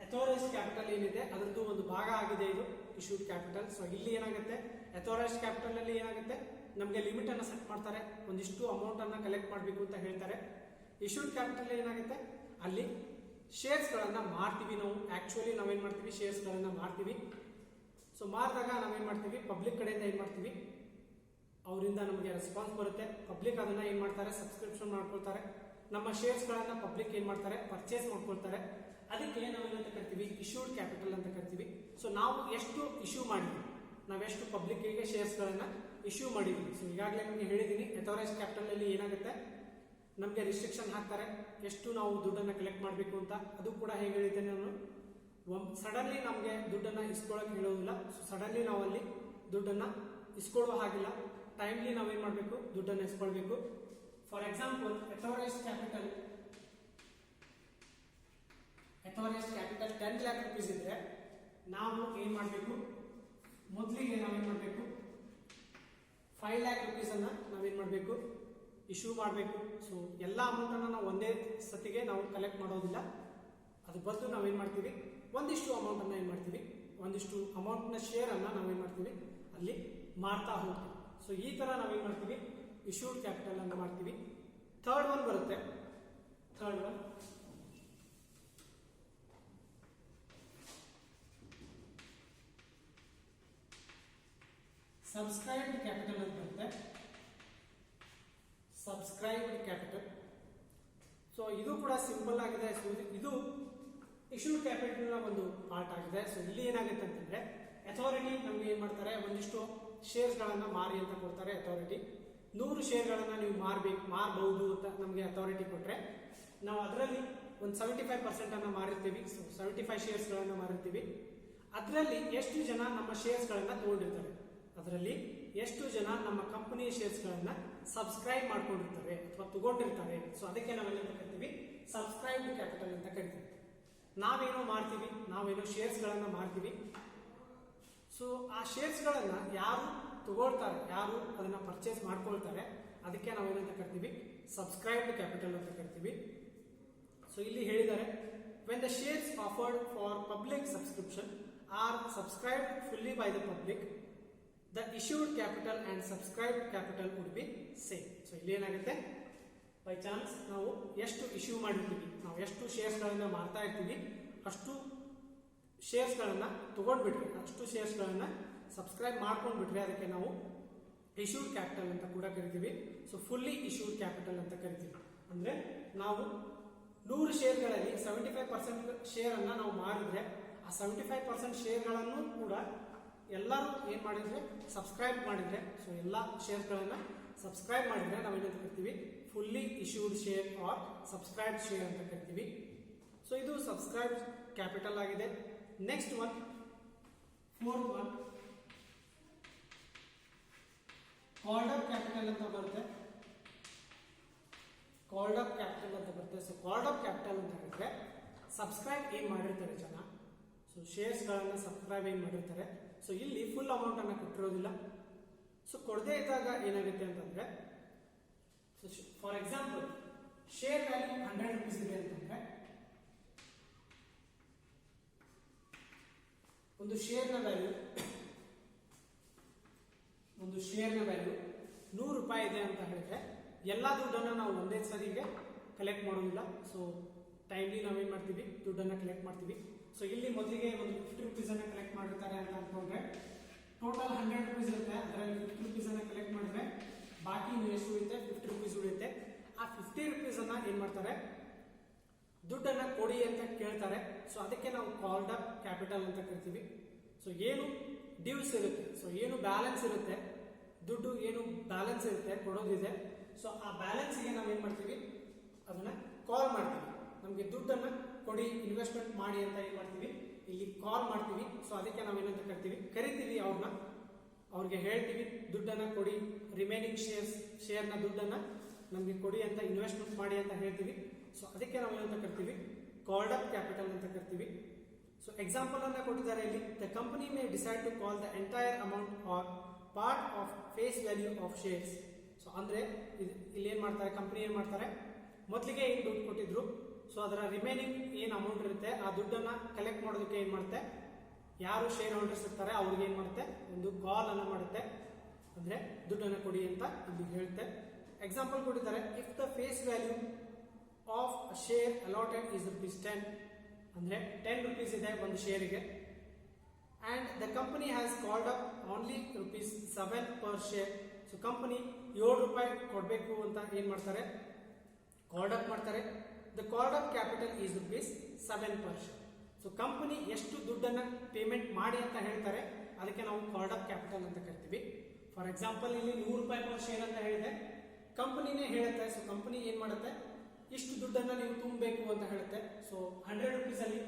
authorised capital ಏನಿದೆ ಅದರದ್ದು ಒಂದು ಭಾಗ ಆಗಿದೆ ಇದು ಇಶ್ಯೂಡ್ ಕ್ಯಾಪಿಟಲ್. ಸೊ ಇಲ್ಲಿ ಏನಾಗುತ್ತೆ, ಅಥೋರೈಸ್ಡ್ ಕ್ಯಾಪಿಟಲ್ ಅಲ್ಲಿ ಏನಾಗುತ್ತೆ, ನಮಗೆ ಲಿಮಿಟ್ ಅನ್ನ ಸೆಟ್ ಮಾಡ್ತಾರೆ, ಒಂದಿಷ್ಟು ಅಮೌಂಟ್ ಅನ್ನ ಕಲೆಕ್ಟ್ ಮಾಡಬೇಕು ಅಂತ ಹೇಳ್ತಾರೆ. ಇಶ್ಯೂಡ್ ಕ್ಯಾಪಿಟಲ್ ಏನಾಗುತ್ತೆ, ಅಲ್ಲಿ ಶೇರ್ಸ್ ಗಳನ್ನ ಮಾರ್ತೀವಿ ನಾವು. ಆಕ್ಚುಲಿ ನಾವೇನ್ ಮಾಡ್ತೀವಿ, ಶೇರ್ಸ್ ಗಳನ್ನ ಮಾರ್ತೀವಿ. ಸೊ ಮಾರಿದಾಗ ನಾವೇನ್ ಮಾಡ್ತೀವಿ, ಪಬ್ಲಿಕ್ ಕಡೆಯಿಂದ ಏನ್ ಮಾಡ್ತೀವಿ, ಅವರಿಂದ ನಮಗೆ ರೆಸ್ಪಾನ್ಸ್ ಬರುತ್ತೆ. ಪಬ್ಲಿಕ್ ಅದನ್ನ ಏನ್ ಮಾಡ್ತಾರೆ, ಸಬ್ಸ್ಕ್ರಿಪ್ಷನ್ ಮಾಡ್ಕೊಳ್ತಾರೆ. ನಮ್ಮ ಶೇರ್ಸ್ ಗಳನ್ನ ಪಬ್ಲಿಕ್ ಏನ್ ಮಾಡ್ತಾರೆ, ಪರ್ಚೇಸ್ ಮಾಡ್ಕೊಳ್ತಾರೆ. ಅದಕ್ಕೆ ನಾವೇನಂತ ಕರಿತೀವಿ, ಇಶ್ಯೂಡ್ ಕ್ಯಾಪಿಟಲ್ ಅಂತ ಕರಿತೀವಿ. ಸೊ ನಾವು ಎಷ್ಟು ಇಶ್ಯೂ ಮಾಡಿದ್ವಿ, ನಾವೆಷ್ಟು ಪಬ್ಲಿಕ್ ಗೆ ಶೇರ್ಸ್ ಗಳನ್ನ ಇಶ್ಯೂ ಮಾಡಿದ್ವಿ. ಸೊ ಈಗಾಗಲೇ ನಿಮಗೆ ಹೇಳಿದೀನಿ, ಅಥರೈಸ್ ಕ್ಯಾಪಿಟಲ್ ಅಲ್ಲಿ ಏನಾಗುತ್ತೆ, ನಮಗೆ ರಿಸ್ಟ್ರಿಕ್ಷನ್ ಹಾಕ್ತಾರೆ ಎಷ್ಟು ನಾವು ದುಡ್ಡನ್ನ ಕಲೆಕ್ಟ್ ಮಾಡಬೇಕು ಅಂತ. ಅದು ಕೂಡ ಹೇಗೆ ಹೇಳಿದ್ದೇನೆ ನಾನು, ಸಡನ್ಲಿ ನಮಗೆ ದುಡ್ಡನ್ನ ಇಸ್ಕೊಳ್ಳೋಕೆ ಹೇಳೋದಿಲ್ಲ. ಸಡನ್ಲಿ ನಾವು ಅಲ್ಲಿ ದುಡ್ಡನ್ನ ಇಸ್ಕೊಳ್ಳೋ ಹಾಗಿಲ್ಲ, ಟೈಮ್ಲಿ ನಾವೇನ್ ಮಾಡಬೇಕು, ದುಡ್ಡನ್ನ ಇಸ್ಕೊಳ್ಬೇಕು. For example, authorised capital 10 lakh rupees ಇದ್ರೆ ನಾವು ಏನ್ ಮಾಡಬೇಕು, ಮೊದಲಿಗೆ ನಾವೇನ್ ಮಾಡಬೇಕು, 5 lakh rupees ಅನ್ನ ನಾವೇನ್ ಮಾಡಬೇಕು, ಇಶ್ಯೂ ಮಾಡಬೇಕು. ಸೊ ಎಲ್ಲ ಅಮೌಂಟ್ ಅನ್ನ ನಾವು ಒಂದೇ ಸತಿಗೆ ನಾವು ಕಲೆಕ್ಟ್ ಮಾಡೋದಿಲ್ಲ. ಅದು ಬದಲು ನಾವೇನ್ ಮಾಡ್ತೀವಿ, ಒಂದಿಷ್ಟು ಅಮೌಂಟ್ ಅನ್ನ ಏನ್ ಮಾಡ್ತೀವಿ, ಒಂದಿಷ್ಟು ಅಮೌಂಟ್ ನ ಶೇರ್ ಅನ್ನ ನಾವೇನ್ ಮಾಡ್ತೀವಿ, ಅಲ್ಲಿ ಮಾರ್ತಾ ಹೋಗ್ತೀವಿ. ಸೊ ಈ ತರ ನಾವೇನ್ ಮಾಡ್ತೀವಿ, ಇಶ್ಯೂಡ್ ಕ್ಯಾಪಿಟಲ್ ಅಂತ ಮಾಡ್ತೀವಿ. ಥರ್ಡ್ ಒನ್ ಬರುತ್ತೆ, ಥರ್ಡ್ ಒನ್ ಸಬ್ಸ್ಕ್ರೈಬ್ಡ್ ಕ್ಯಾಪಿಟಲ್ ಅಂತ ಬರುತ್ತೆ. Subscribed capital. ಸೊ ಇದು ಕೂಡ ಸಿಂಪಲ್ ಆಗಿದೆ. ಸೊ ಇದು ಇಶ್ಯೂಡ್ ಕ್ಯಾಪಿಟಲ್ ನ ಒಂದು ಪಾರ್ಟ್ ಆಗಿದೆ. ಸೊ ಇಲ್ಲಿ ಏನಾಗುತ್ತೆ ಅಂತಂದ್ರೆ, ಅಥಾರಿಟಿ ನಮ್ಗೆ ಏನ್ ಮಾಡ್ತಾರೆ, ಒಂದಿಷ್ಟು ಶೇರ್ಸ್ ಗಳನ್ನ ಮಾರಿ ಅಂತ ಕೊಡ್ತಾರೆ. ಅಥಾರಿಟಿ 100 ಶೇರ್ ಗಳನ್ನ ನೀವು ಮಾರಬಹುದು ಅಂತ ನಮಗೆ ಅಥಾರಿಟಿ ಕೊಟ್ರೆ, ನಾವು ಅದರಲ್ಲಿ ಒಂದು 75% ಅನ್ನ ಮಾರಿರ್ತೀವಿ. ಸೊ 75 ಶೇರ್ಸ್ ಗಳನ್ನ ಮಾರಿರ್ತೀವಿ. ಅದರಲ್ಲಿ ಎಷ್ಟು ಜನ ನಮ್ಮ ಶೇರ್ಸ್ ಗಳನ್ನ ತಗೊಂಡಿರ್ತಾರೆ, ಅದರಲ್ಲಿ ಎಷ್ಟು ಜನ ನಮ್ಮ ಕಂಪನಿಯ ಶೇರ್ಸ್ ಗಳನ್ನ ಸಬ್ಸ್ಕ್ರೈಬ್ ಮಾಡ್ಕೊಂಡಿರ್ತಾರೆ ಅಥವಾ ತಗೊಂಡಿರ್ತಾರೆ. ಸೊ ಅದಕ್ಕೆ ನಾವೇನು ಕರಿತೀವಿ, ಸಬ್ಸ್ಕ್ರೈಬ್ಡ್ ಕ್ಯಾಪಿಟಲ್ ಅಂತ ಕರಿತೀವಿ. ನಾವೇನೋ ಮಾಡ್ತೀವಿ, ನಾವೇನೋ ಶೇರ್ಸ್ ಗಳನ್ನ ಮಾಡ್ತೀವಿ. ಸೊ ಆ ಶೇರ್ಸ್ ಗಳನ್ನ ಯಾರು ತಗೊಳ್ತಾರೆ, ಯಾರು ಅದನ್ನ ಪರ್ಚೇಸ್ ಮಾಡ್ಕೊಳ್ತಾರೆ, ಅದಕ್ಕೆ ನಾವೇನಂತ ಕರಿತೀವಿ, ಸಬ್ಸ್ಕ್ರೈಬ್ಡ್ ಕ್ಯಾಪಿಟಲ್ ಅಂತ ಕರಿತೀವಿ. ಸೊ ಇಲ್ಲಿ ಹೇಳಿದ್ದಾರೆ, when the shares offered for public subscription are subscribed fully by the public, the issued capital and subscribed capital would be same. So ಇಲ್ಲಿ ಏನಾಗುತ್ತೆ, ಬೈ ಚಾನ್ಸ್ ನಾವು ಎಷ್ಟು ಇಶ್ಯೂ ಮಾಡಿರ್ತೀವಿ, ನಾವು ಎಷ್ಟು ಶೇರ್ಸ್ ಗಳನ್ನ ಮಾರ್ತಾ ಇರ್ತೀವಿ, ಅಷ್ಟು ಶೇರ್ಸ್ ಗಳನ್ನ ತಗೊಂಡ್ಬಿಟ್ರೆ, ಅಷ್ಟು ಶೇರ್ಸ್ ಗಳನ್ನ ಸಬ್ಸ್ಕ್ರೈಬ್ ಮಾಡ್ಕೊಂಡ್ಬಿಟ್ರೆ ಅದಕ್ಕೆ ನಾವು ಇಶ್ಯೂಡ್ ಕ್ಯಾಪಿಟಲ್ ಅಂತ ಕೂಡ ಕರಿತೀವಿ. ಸೊ ಫುಲ್ಲಿ ಇಶ್ಯೂಡ್ ಕ್ಯಾಪಿಟಲ್ ಅಂತ ಕರಿತೀವಿ. ಅಂದ್ರೆ ನಾವು 100 ಶೇರ್ಗಳಲ್ಲಿ 75% ಶೇರ್ ಅನ್ನ ನಾವು ಮಾರಿದ್ರೆ, ಆ 75% ಶೇರ್ಗಳನ್ನು ಕೂಡ ಎಲ್ಲರೂ ಏನ್ ಮಾಡಿದ್ರೆ, ಸಬ್ಸ್ಕ್ರೈಬ್ ಮಾಡಿದ್ರೆ, ಸೊ ಎಲ್ಲಾ ಶೇರ್ಸ್ ಗಳನ್ನ ಸಬ್ಸ್ಕ್ರೈಬ್ ಮಾಡಿದ್ರೆ ನಾವೇನಂತ ಕರಿತೀವಿ, fully issued share or subscribe share ಅಂತ ಕರಿತೀವಿ. ಸೊ ಇದು ಸಬ್ಸ್ಕ್ರೈಬ್ ಕ್ಯಾಪಿಟಲ್ ಆಗಿದೆ. Next one, fourth one, called up capital ಅಂತ ಬರುತ್ತೆ. ಕಾಲ್ಡ್ ಅಪ್ ಕ್ಯಾಪಿಟಲ್ ಅಂತ ಬರುತ್ತೆ. ಸೊ ಕಾಲ್ಡ್ ಅಪ್ ಕ್ಯಾಪಿಟಲ್ ಅಂತ ಹೇಳಿದ್ರೆ, ಸಬ್ಸ್ಕ್ರೈಬ್ ಏನ್ ಮಾಡಿರ್ತಾರೆ ಜನ, ಸೊ ಶೇರ್ಸ್ ಗಳನ್ನ ಸಬ್ಸ್ಕ್ರೈಬ್ ಏನ್ ಮಾಡಿರ್ತಾರೆ, ಸೊ ಇಲ್ಲಿ ಫುಲ್ ಅಮೌಂಟ್ ಅನ್ನ ಕೊಟ್ಟಿರೋದಿಲ್ಲ. ಸೊ ಕೊಡದೇ ಇದ್ದಾಗ ಏನಾಗುತ್ತೆ ಅಂತಂದ್ರೆ, for example share value 100 rupees ಇದೆ ಅಂತಂದ್ರೆ, ಒಂದು ಶೇರ್ನ ವ್ಯಾಲ್ಯೂ 100 ರೂಪಾಯಿ ಇದೆ ಅಂತ ಹೇಳಿದ್ರೆ, ಎಲ್ಲಾ ದುಡ್ಡನ್ನ ನಾವು ಒಂದೇ ಸರಿಗೆ ಕಲೆಕ್ಟ್ ಮಾಡೋದಿಲ್ಲ. ಸೊ ಟೈಮ್ಲಿ ನಾವೇನ್ ಮಾಡ್ತೀವಿ, ದುಡ್ಡನ್ನ ಕಲೆಕ್ಟ್ ಮಾಡ್ತೀವಿ. ಸೊ ಇಲ್ಲಿ ಮೊದಲಿಗೆ ಒಂದು 50 rupees ಅನ್ನ ಕಲೆಕ್ಟ್ ಮಾಡಿರ್ತಾರೆ ಅಂತ ಅನ್ಕೊಂಡ್ರೆ, ಟೋಟಲ್ 100 rupees ಇರುತ್ತೆ. ಅದರಲ್ಲಿ 50 rupees ಅನ್ನ ಕಲೆಕ್ಟ್ ಮಾಡಿದ್ರೆ ಬಾಕಿ ಎಷ್ಟು ಉಳಿಯುತ್ತೆ, 50 rupees ಉಳಿಯುತ್ತೆ. ಆ 50 rupees ಅನ್ನ ಏನ್ ಮಾಡ್ತಾರೆ, ದುಡ್ಡನ್ನ ಕೊಡಿ ಅಂತ ಕೇಳ್ತಾರೆ. ಸೊ ಅದಕ್ಕೆ ನಾವು ಕಾಲ್ಡ್ ಅಪ್ ಕ್ಯಾಪಿಟಲ್ ಅಂತ ಕರಿತೀವಿ. ಸೊ ಏನು ಡ್ಯೂಸ್ ಇರುತ್ತೆ, ಸೊ ಏನು ಬ್ಯಾಲೆನ್ಸ್ ಇರುತ್ತೆ, ದುಡ್ಡು ಏನು ಬ್ಯಾಲೆನ್ಸ್ ಇರುತ್ತೆ ಕೊಡೋದಿದೆ, ಸೊ ಆ ಬ್ಯಾಲೆನ್ಸ್ ಗೆ ನಾವೇನ್ ಮಾಡ್ತೀವಿ, ಅದನ್ನ ಕಾಲ್ ಮಾಡ್ತೀವಿ. ನಮ್ಗೆ ದುಡ್ಡನ್ನ ಕೊಡಿ, ಇನ್ವೆಸ್ಟ್ಮೆಂಟ್ ಮಾಡಿ ಅಂತ ಏನ್ ಮಾಡ್ತೀವಿ, ಇಲ್ಲಿ ಕಾಲ್ ಮಾಡ್ತೀವಿ. ಸೊ ಅದಕ್ಕೆ ನಾವೇನಂತ ಕರಿತೀವಿ ಅವ್ರಿಗೆ ಹೇಳ್ತೀವಿ, ದುಡ್ಡನ್ನ ಕೊಡಿ, ರಿಮೈನಿಂಗ್ ಶೇರ್ನ ದುಡ್ಡನ್ನ ನಮ್ಗೆ ಕೊಡಿ ಅಂತ, ಇನ್ವೆಸ್ಟ್ಮೆಂಟ್ ಮಾಡಿ ಅಂತ ಹೇಳ್ತೀವಿ. ಸೊ ಅದಕ್ಕೆ ನಾವೇನಂತ ಕರಿತೀವಿ, ಕಾಲ್ಡ್ ಅಪ್ ಕ್ಯಾಪಿಟಲ್ ಅಂತ ಕರಿತೀವಿ. ಸೊ ಎಕ್ಸಾಂಪಲ್ ಅನ್ನ ಕೊಟ್ಟಿದ್ದಾರೆ ಇಲ್ಲಿ, the company may decide to call the entire amount or part of face value of shares. So ಅಂದ್ರೆ ಇಲ್ಲಿ ಏನ್ ಮಾಡ್ತಾರೆ, ಕಂಪನಿ ಏನ್ ಮಾಡ್ತಾರೆ, ಮೊದಲಿಗೆ ಏನ್ ದುಡ್ಡು ಕೊಟ್ಟಿದ್ರು, ಸೊ ಅದರ ರಿಮೈನಿಂಗ್ ಏನ್ ಅಮೌಂಟ್ ಇರುತ್ತೆ ಆ ದುಡ್ಡನ್ನ ಕಲೆಕ್ಟ್ ಮಾಡೋದಕ್ಕೆ ಏನ್ ಮಾಡುತ್ತೆ, ಯಾರು ಶೇರ್ ಹೋಲ್ಡರ್ಸ್ ಇರ್ತಾರೆ ಅವ್ರಿಗೆ ಏನ್ ಮಾಡುತ್ತೆ, ಒಂದು ಕಾಲ್ ಅನ್ನ ಮಾಡುತ್ತೆ, ಅಂದ್ರೆ ದುಡ್ಡನ್ನ ಕೊಡಿ ಅಂತ ಇಲ್ಲಿ ಹೇಳುತ್ತೆ. ಎಕ್ಸಾಂಪಲ್ ಕೊಟ್ಟಿದ್ದಾರೆ, if the face value of share allotted is ₹10, ಅಂದ್ರೆ 10 rupees ಇದೆ ಒಂದು ಶೇರಿಗೆ, and the company has called up only ₹7 per share, so company 7 ರೂಪಾಯಿ ಕೊಡಬೇಕು ಅಂತ ಏನ್ ಮಾಡ್ತಾರೆ, ಕಾಲ್ಡ್ ಅಪ್ ಮಾಡ್ತಾರೆ. The called up capital is ₹7. So company ಎಷ್ಟು ದುಡ್ಡನ್ನ ಪೇಮೆಂಟ್ ಮಾಡಿ ಅಂತ ಹೇಳ್ತಾರೆ, ಅದಕ್ಕೆ ನಾವು ಕಾಲ್ಡ್ ಅಪ್ ಕ್ಯಾಪಿಟಲ್ ಅಂತ ಕರಿತೀವಿ. ಫಾರ್ ಎಕ್ಸಾಂಪಲ್ ಇಲ್ಲಿ 100 ರೂಪಾಯಿ ಪರ್ ಶೇರ್ ಅಂತ ಹೇಳಿದೆ, ಕಂಪನಿನೇ ಹೇಳುತ್ತೆ. ಸೊ ಕಂಪನಿ ಏನ್ ಮಾಡುತ್ತೆ, ಇಷ್ಟು ದುಡ್ಡನ್ನ ನೀವು ತುಂಬಬೇಕು ಅಂತ ಹೇಳುತ್ತೆ. ಸೊ 100 ರೂಪೀಸ್ ಅಲ್ಲಿ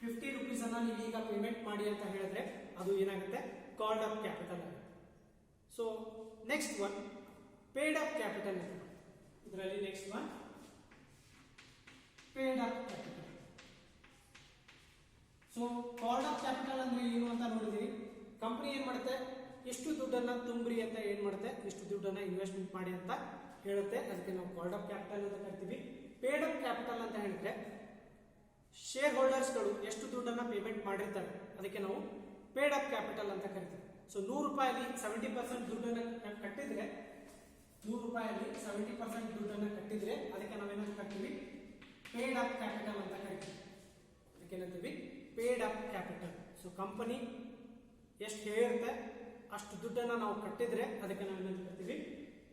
50 ರೂಪೀಸ್ ಅನ್ನ ನೀವು ಈಗ ಪೇಮೆಂಟ್ ಮಾಡಿ ಅಂತ ಹೇಳಿದ್ರೆ ಅದು ಏನಾಗುತ್ತೆ, ಕಾಲ್ಡ್ ಅಪ್ ಕ್ಯಾಪಿಟಲ್ ಆಗುತ್ತೆ. So next one paid up capital. ಇದರಲ್ಲಿ next one paid up capital. So called up capital ಅಂದ್ರೆ ಏನು ಅಂತ ನೋಡಿದೀವಿ. ಕಂಪನಿ ಏನ್ ಮಾಡುತ್ತೆ, ಎಷ್ಟು ದುಡ್ಡನ್ನ ತುಂಬ್ರಿ ಅಂತ ಏನ್ ಮಾಡುತ್ತೆ, ಎಷ್ಟು ದುಡ್ಡನ್ನ ಇನ್ವೆಸ್ಟ್ಮೆಂಟ್ ಮಾಡಿ ಅಂತ ಹೇಳುತ್ತೆ, ಅದಕ್ಕೆ ನಾವು ಕಾಲ್ಡ್ ಅಪ್ ಕ್ಯಾಪಿಟಲ್ ಅಂತ ಕರಿತೀವಿ. ಪೇಡ್ ಅಪ್ ಕ್ಯಾಪಿಟಲ್ ಅಂತ ಹೇಳಿದ್ರೆ ಶೇರ್ ಹೋಲ್ಡರ್ಸ್ಗಳು ಎಷ್ಟು ದುಡ್ಡನ್ನ ಪೇಮೆಂಟ್ ಮಾಡಿರ್ತಾರೆ, ಅದಕ್ಕೆ ನಾವು ಪೇಡ್ ಅಪ್ ಕ್ಯಾಪಿಟಲ್ ಅಂತ ಕರಿತೀವಿ. ಸೊ 100 ರೂಪಾಯಲ್ಲಿ 70% ದುಡ್ಡನ್ನ ಕಟ್ಟಿದ್ರೆ, 100 ರೂಪಾಯಲ್ಲಿ 70% ದುಡ್ಡನ್ನ ಕಟ್ಟಿದ್ರೆ ಅದಕ್ಕೆ ನಾವೇನಂತ ಕರಿತೀವಿ, ಪೇಡ್ ಅಪ್ ಕ್ಯಾಪಿಟಲ್ ಅಂತ ಕರಿತೀವಿ. ಅದಕ್ಕೆ ಏನಂತೀವಿ, paid up capital. So company ಎಷ್ಟು ಹೇಳಿರುತ್ತೆ ಅಷ್ಟು ದುಡ್ಡನ್ನ ನಾವು ಕಟ್ಟಿದ್ರೆ ಅದಕ್ಕೆ ನಾವೇನಂತ ಕರಿತೀವಿ,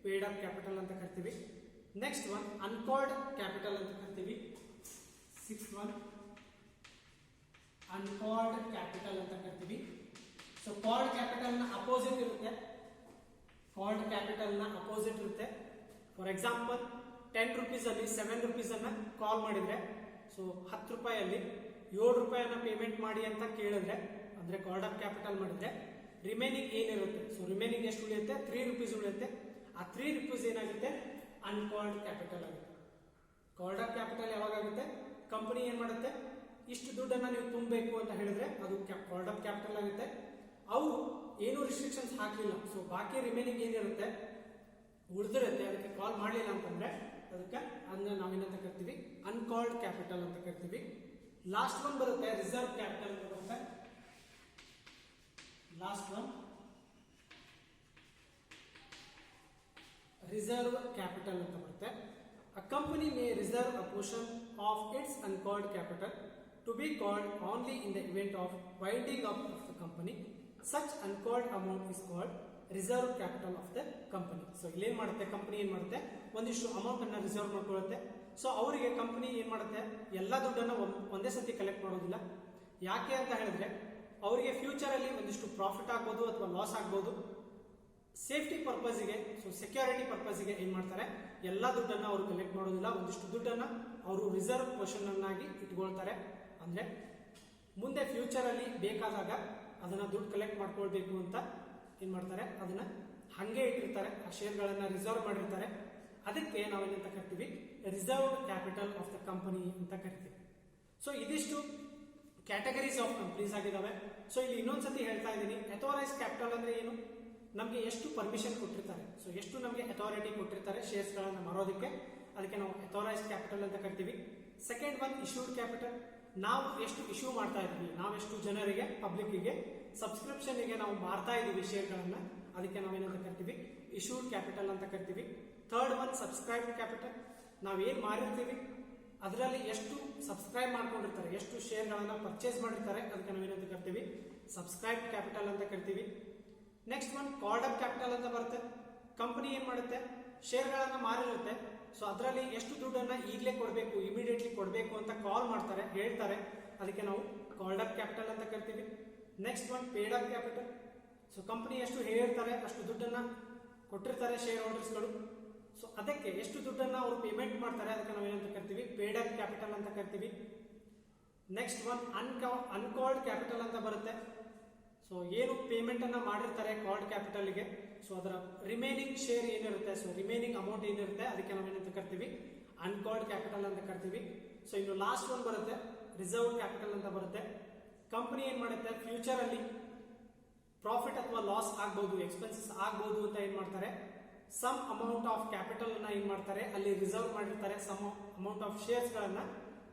ಪೇಡ್ ಅಪ್ ಕ್ಯಾಪಿಟಲ್ ಅಂತ ಕರಿತೀವಿ. ನೆಕ್ಸ್ಟ್ ಒನ್ ಅನ್ಕಾಲ್ಡ್ ಕ್ಯಾಪಿಟಲ್ ಅಂತ ಕರಿತೀವಿ. 6 ಒನ್ ಅನ್ಕಾಲ್ಡ್ ಕ್ಯಾಪಿಟಲ್ ಅಂತ ಕರಿತೀವಿ. ಸೊ ಕಾಲ್ಡ್ ಕ್ಯಾಪಿಟಲ್ ನ ಅಪೋಸಿಟ್ ಇರುತ್ತೆ, ಕಾಲ್ಡ್ ಕ್ಯಾಪಿಟಲ್ ನ ಅಪೋಸಿಟ್ ಇರುತ್ತೆ. ಫಾರ್ ಎಕ್ಸಾಂಪಲ್ 10 ರೂಪೀಸ್ ಅಲ್ಲಿ 7 ರೂಪೀಸ್ ಅನ್ನ ಕಾಲ್ ಮಾಡಿದ್ರೆ, ಸೊ 10 ರೂಪಾಯಲ್ಲಿ 7 ರೂಪಾಯಿಯನ್ನ ಪೇಮೆಂಟ್ ಮಾಡಿ ಅಂತ ಕೇಳಿದ್ರೆ ಅಂದ್ರೆ ಕಾಲ್ಡ್ ಅಪ್ ಕ್ಯಾಪಿಟಲ್ ಮಾಡಿದ್ರೆ ರಿಮೈನಿಂಗ್ ಏನಿರುತ್ತೆ, ಸೊ ರಿಮೈನಿಂಗ್ ಎಷ್ಟು ಉಳಿಯುತ್ತೆ, 3 ರೂಪೀಸ್ ಉಳಿಯುತ್ತೆ. ಆ 3 ರೂಪೀಸ್ ಏನಾಗುತ್ತೆ, ಅನ್ಕಾಲ್ಡ್ ಕ್ಯಾಪಿಟಲ್ ಆಗುತ್ತೆ. ಕಾಲ್ಡ್ ಅಪ್ ಕ್ಯಾಪಿಟಲ್ ಯಾವಾಗ ಆಗುತ್ತೆ, ಕಂಪನಿ ಏನ್ ಮಾಡುತ್ತೆ, ಇಷ್ಟು ದುಡ್ಡನ್ನ ನೀವು ತುಂಬಬೇಕು ಅಂತ ಹೇಳಿದ್ರೆ ಅದು ಕಾಲ್ಡ್ ಅಪ್ ಕ್ಯಾಪಿಟಲ್ ಆಗುತ್ತೆ. ಅವರು ಏನು ರಿಸ್ಟ್ರಿಕ್ಷನ್ಸ್ ಹಾಕಲಿಲ್ಲ, ಸೊ ಬಾಕಿ ರಿಮೈನಿಂಗ್ ಏನಿರುತ್ತೆ ಉಳಿದಿರುತ್ತೆ, ಅದಕ್ಕೆ ಕಾಲ್ ಮಾಡಲಿಲ್ಲ ಅಂತಂದ್ರೆ ಅದಕ್ಕೆ ಅದನ್ನ ನಾವೇನಂತ ಕರಿತೀವಿ, ಅನ್ಕಾಲ್ಡ್ ಕ್ಯಾಪಿಟಲ್ ಅಂತ ಕರಿತೀವಿ. ಲಾಸ್ಟ್ ಒನ್ ಬರುತ್ತೆ ರಿಸರ್ವ್ ಕ್ಯಾಪಿಟಲ್ ಅಂತ ಬರುತ್ತೆ. ಲಾಸ್ಟ್ ಒನ್ ರಿಸರ್ವ್ ಕ್ಯಾಪಿಟಲ್ ಅಂತ ಬರುತ್ತೆ. A company may reserve a portion of its uncalled capital to be called only in the event of winding up of the company. Such uncalled amount is called reserve capital of the company. So ಇಲ್ಲಿ ಏನ್ ಮಾಡುತ್ತೆ, company ಏನ್ ಮಾಡುತ್ತೆ, ಒಂದಿಷ್ಟು amount ಅನ್ನ reserve ಮಾಡ್ಕೊಳ್ಳುತ್ತೆ. So ಅವರಿಗೆ company ಏನ್ ಮಾಡುತ್ತೆ, ಎಲ್ಲಾ ದುಡ್ಡನ್ನ ಒಂದೇ ಸತಿ ಕಲೆಕ್ಟ್ ಮಾಡೋದಿಲ್ಲ. ಯಾಕೆ ಅಂತ ಹೇಳಿದ್ರೆ ಅವರಿಗೆ ಫ್ಯೂಚರ್ ಅಲ್ಲಿ ಒಂದಿಷ್ಟು ಪ್ರಾಫಿಟ್ ಆಗ್ಬೋದು ಅಥವಾ ಲಾಸ್ ಆಗ್ಬೋದು. ಸೇಫ್ಟಿ ಪರ್ಪಸ್ಗೆ, ಸೊ ಸೆಕ್ಯೂರಿಟಿ ಪರ್ಪಸ್ಗೆ ಏನ್ ಮಾಡ್ತಾರೆ, ಎಲ್ಲಾ ದುಡ್ಡನ್ನ ಅವರು ಕಲೆಕ್ಟ್ ಮಾಡೋದಿಲ್ಲ, ಒಂದಿಷ್ಟು ದುಡ್ಡನ್ನ ಅವರು ರಿಸರ್ವ್ ಪೋರ್ಷನ್ ಅನ್ನಾಗಿ ಇಟ್ಕೊಳ್ತಾರೆ. ಅಂದ್ರೆ ಮುಂದೆ ಫ್ಯೂಚರ್ ಅಲ್ಲಿ ಬೇಕಾದಾಗ ಅದನ್ನ ದುಡ್ಡು ಕಲೆಕ್ಟ್ ಮಾಡ್ಕೊಳ್ಬೇಕು ಅಂತ ಏನ್ ಮಾಡ್ತಾರೆ, ಅದನ್ನ ಹಂಗೆ ಇಟ್ಟಿರ್ತಾರೆ, ಆ ಶೇರ್ಗಳನ್ನ ರಿಸರ್ವ್ ಮಾಡಿರ್ತಾರೆ. ಅದಕ್ಕೆ ನಾವೇನಂತ ಕರಿತೀವಿ, reserve capital of the company ಅಂತ ಕರಿತೀವಿ. ಸೊ ಇದಿಷ್ಟು ಕ್ಯಾಟಗರೀಸ್ ಆಫ್ ಕಂಪನೀಸ್ ಆಗಿದಾವೆ. ಸೊ ಇಲ್ಲಿ ಇನ್ನೊಂದ್ಸತಿ ಹೇಳ್ತಾ ಇದ್ದೀನಿ, ಅಥೋರೈಸ್ ಕ್ಯಾಪಿಟಲ್ ಅಂದ್ರೆ ಏನು, ನಮಗೆ ಎಷ್ಟು ಪರ್ಮಿಷನ್ ಕೊಟ್ಟಿರ್ತಾರೆ, ಸೊ ಎಷ್ಟು ನಮಗೆ ಅಥಾರಿಟಿ ಕೊಟ್ಟಿರ್ತಾರೆ ಶೇರ್ಸ್ ಗಳನ್ನ ಮಾರೋದಕ್ಕೆ, ಅದಕ್ಕೆ ನಾವು ಅಥೋರೈಸ್ ಕ್ಯಾಪಿಟಲ್ ಅಂತ ಕರಿತೀವಿ. ಸೆಕೆಂಡ್ ಒನ್ ಇಶ್ಯೂಡ್ ಕ್ಯಾಪಿಟಲ್, ನಾವು ಎಷ್ಟು ಇಶ್ಯೂ ಮಾಡ್ತಾ ಇದ್ದೀವಿ, ನಾವೆಷ್ಟು ಜನರಿಗೆ ಪಬ್ಲಿಕ್ಗೆ ಸಬ್ಸ್ಕ್ರಿಪ್ಷನ್ ಗೆ ನಾವು ಮಾರ್ತಾ ಇದೀವಿ ಶೇರ್ಗಳನ್ನ, ಅದಕ್ಕೆ ನಾವೇನಂತ ಕರಿತೀವಿ, ಇಶ್ಯೂಡ್ ಕ್ಯಾಪಿಟಲ್ ಅಂತ ಕರಿತೀವಿ. ಥರ್ಡ್ ಒನ್ ಸಬ್ಸ್ಕ್ರೈಬ್ ಕ್ಯಾಪಿಟಲ್, ನಾವೇನ್ ಮಾರಿರ್ತೀವಿ ಅದರಲ್ಲಿ ಎಷ್ಟು ಸಬ್ಸ್ಕ್ರೈಬ್ ಮಾಡ್ಕೊಂಡಿರ್ತಾರೆ, ಎಷ್ಟು ಶೇರ್ಗಳನ್ನ ಪರ್ಚೇಸ್ ಮಾಡಿರ್ತಾರೆ, ಅದಕ್ಕೆ ನಾವೇನಂತ ಕರಿತೀವಿ, ಸಬ್ಸ್ಕ್ರೈಬ್ ಕ್ಯಾಪಿಟಲ್ ಅಂತ ಕರಿತೀವಿ. Next one called up capital ಅಂತ ಬರುತ್ತೆ. ಕಂಪನಿ ಏನ್ ಮಾಡುತ್ತೆ, ಶೇರ್ಗಳನ್ನ ಮಾರಿರುತ್ತೆ, ಸೊ ಅದರಲ್ಲಿ ಎಷ್ಟು ದುಡ್ಡನ್ನ ಈಗಲೇ ಕೊಡಬೇಕು, ಇಮಿಡಿಯೇಟ್ಲಿ ಕೊಡಬೇಕು ಅಂತ ಕಾಲ್ ಮಾಡ್ತಾರೆ, ಹೇಳ್ತಾರೆ, ಅದಕ್ಕೆ ನಾವು ಕಾಲ್ಡ್ ಅಪ್ ಕ್ಯಾಪಿಟಲ್ ಅಂತ ಕರಿತೀವಿ. Next one paid up capital, so company ಎಷ್ಟು ಹೇಳಿರ್ತಾರೆ ಅಷ್ಟು ದುಡ್ಡನ್ನ ಕೊಟ್ಟಿರ್ತಾರೆ ಶೇರ್ ಹೋಲ್ಡರ್ಸ್ಗಳು, ಸೊ ಅದಕ್ಕೆ ಎಷ್ಟು ದುಡ್ಡನ್ನ ಅವರು ಪೇಮೆಂಟ್ ಮಾಡ್ತಾರೆ, ಅದಕ್ಕೆ ನಾವೇನಂತ ಕರಿತೀವಿ, ಪೇಡ್ ಅಪ್ ಕ್ಯಾಪಿಟಲ್ ಅಂತ ಕರಿತೀವಿ. ನೆಕ್ಸ್ಟ್ ಒನ್ ಅನ್ಕಾಲ್ಡ್ ಕ್ಯಾಪಿಟಲ್ ಅಂತ ಬರುತ್ತೆ. ಸೊ ಏನು ಪೇಮೆಂಟ್ ಅನ್ನ ಮಾಡಿರ್ತಾರೆ ಕಾಲ್ಡ್ ಕ್ಯಾಪಿಟಲ್ಗೆ, ಸೊ ಅದರ ರಿಮೈನಿಂಗ್ ಶೇರ್ ಏನಿರುತ್ತೆ, ಸೊ ರಿಮೈನಿಂಗ್ ಅಮೌಂಟ್ ಏನಿರುತ್ತೆ ಅದಕ್ಕೆ ನಾವೇನಂತ ಕರಿತೀವಿ, ಅನ್ಕಾಲ್ಡ್ ಕ್ಯಾಪಿಟಲ್ ಅಂತ ಕರಿತೀವಿ. ಸೊ ಇನ್ನು ಲಾಸ್ಟ್ ಒನ್ ಬರುತ್ತೆ ರಿಸರ್ವ್ ಕ್ಯಾಪಿಟಲ್ ಅಂತ ಬರುತ್ತೆ. ಕಂಪನಿ ಏನ್ ಮಾಡುತ್ತೆ, ಫ್ಯೂಚರ್ ಅಲ್ಲಿ ಪ್ರಾಫಿಟ್ ಅಥವಾ ಲಾಸ್ ಆಗ್ಬಹುದು, ಎಕ್ಸ್ಪೆನ್ಸಸ್ ಆಗ್ಬಹುದು ಅಂತ ಏನ್ ಮಾಡ್ತಾರೆ, ಸಮ್ ಅಮೌಂಟ್ ಆಫ್ ಕ್ಯಾಪಿಟಲ್ ಅನ್ನ ಏನ್ ಮಾಡ್ತಾರೆ ಅಲ್ಲಿ ರಿಸರ್ವ್ ಮಾಡಿರ್ತಾರೆ, ಸಮ್ ಅಮೌಂಟ್ ಆಫ್ ಶೇರ್ಸ್ ಗಳನ್ನ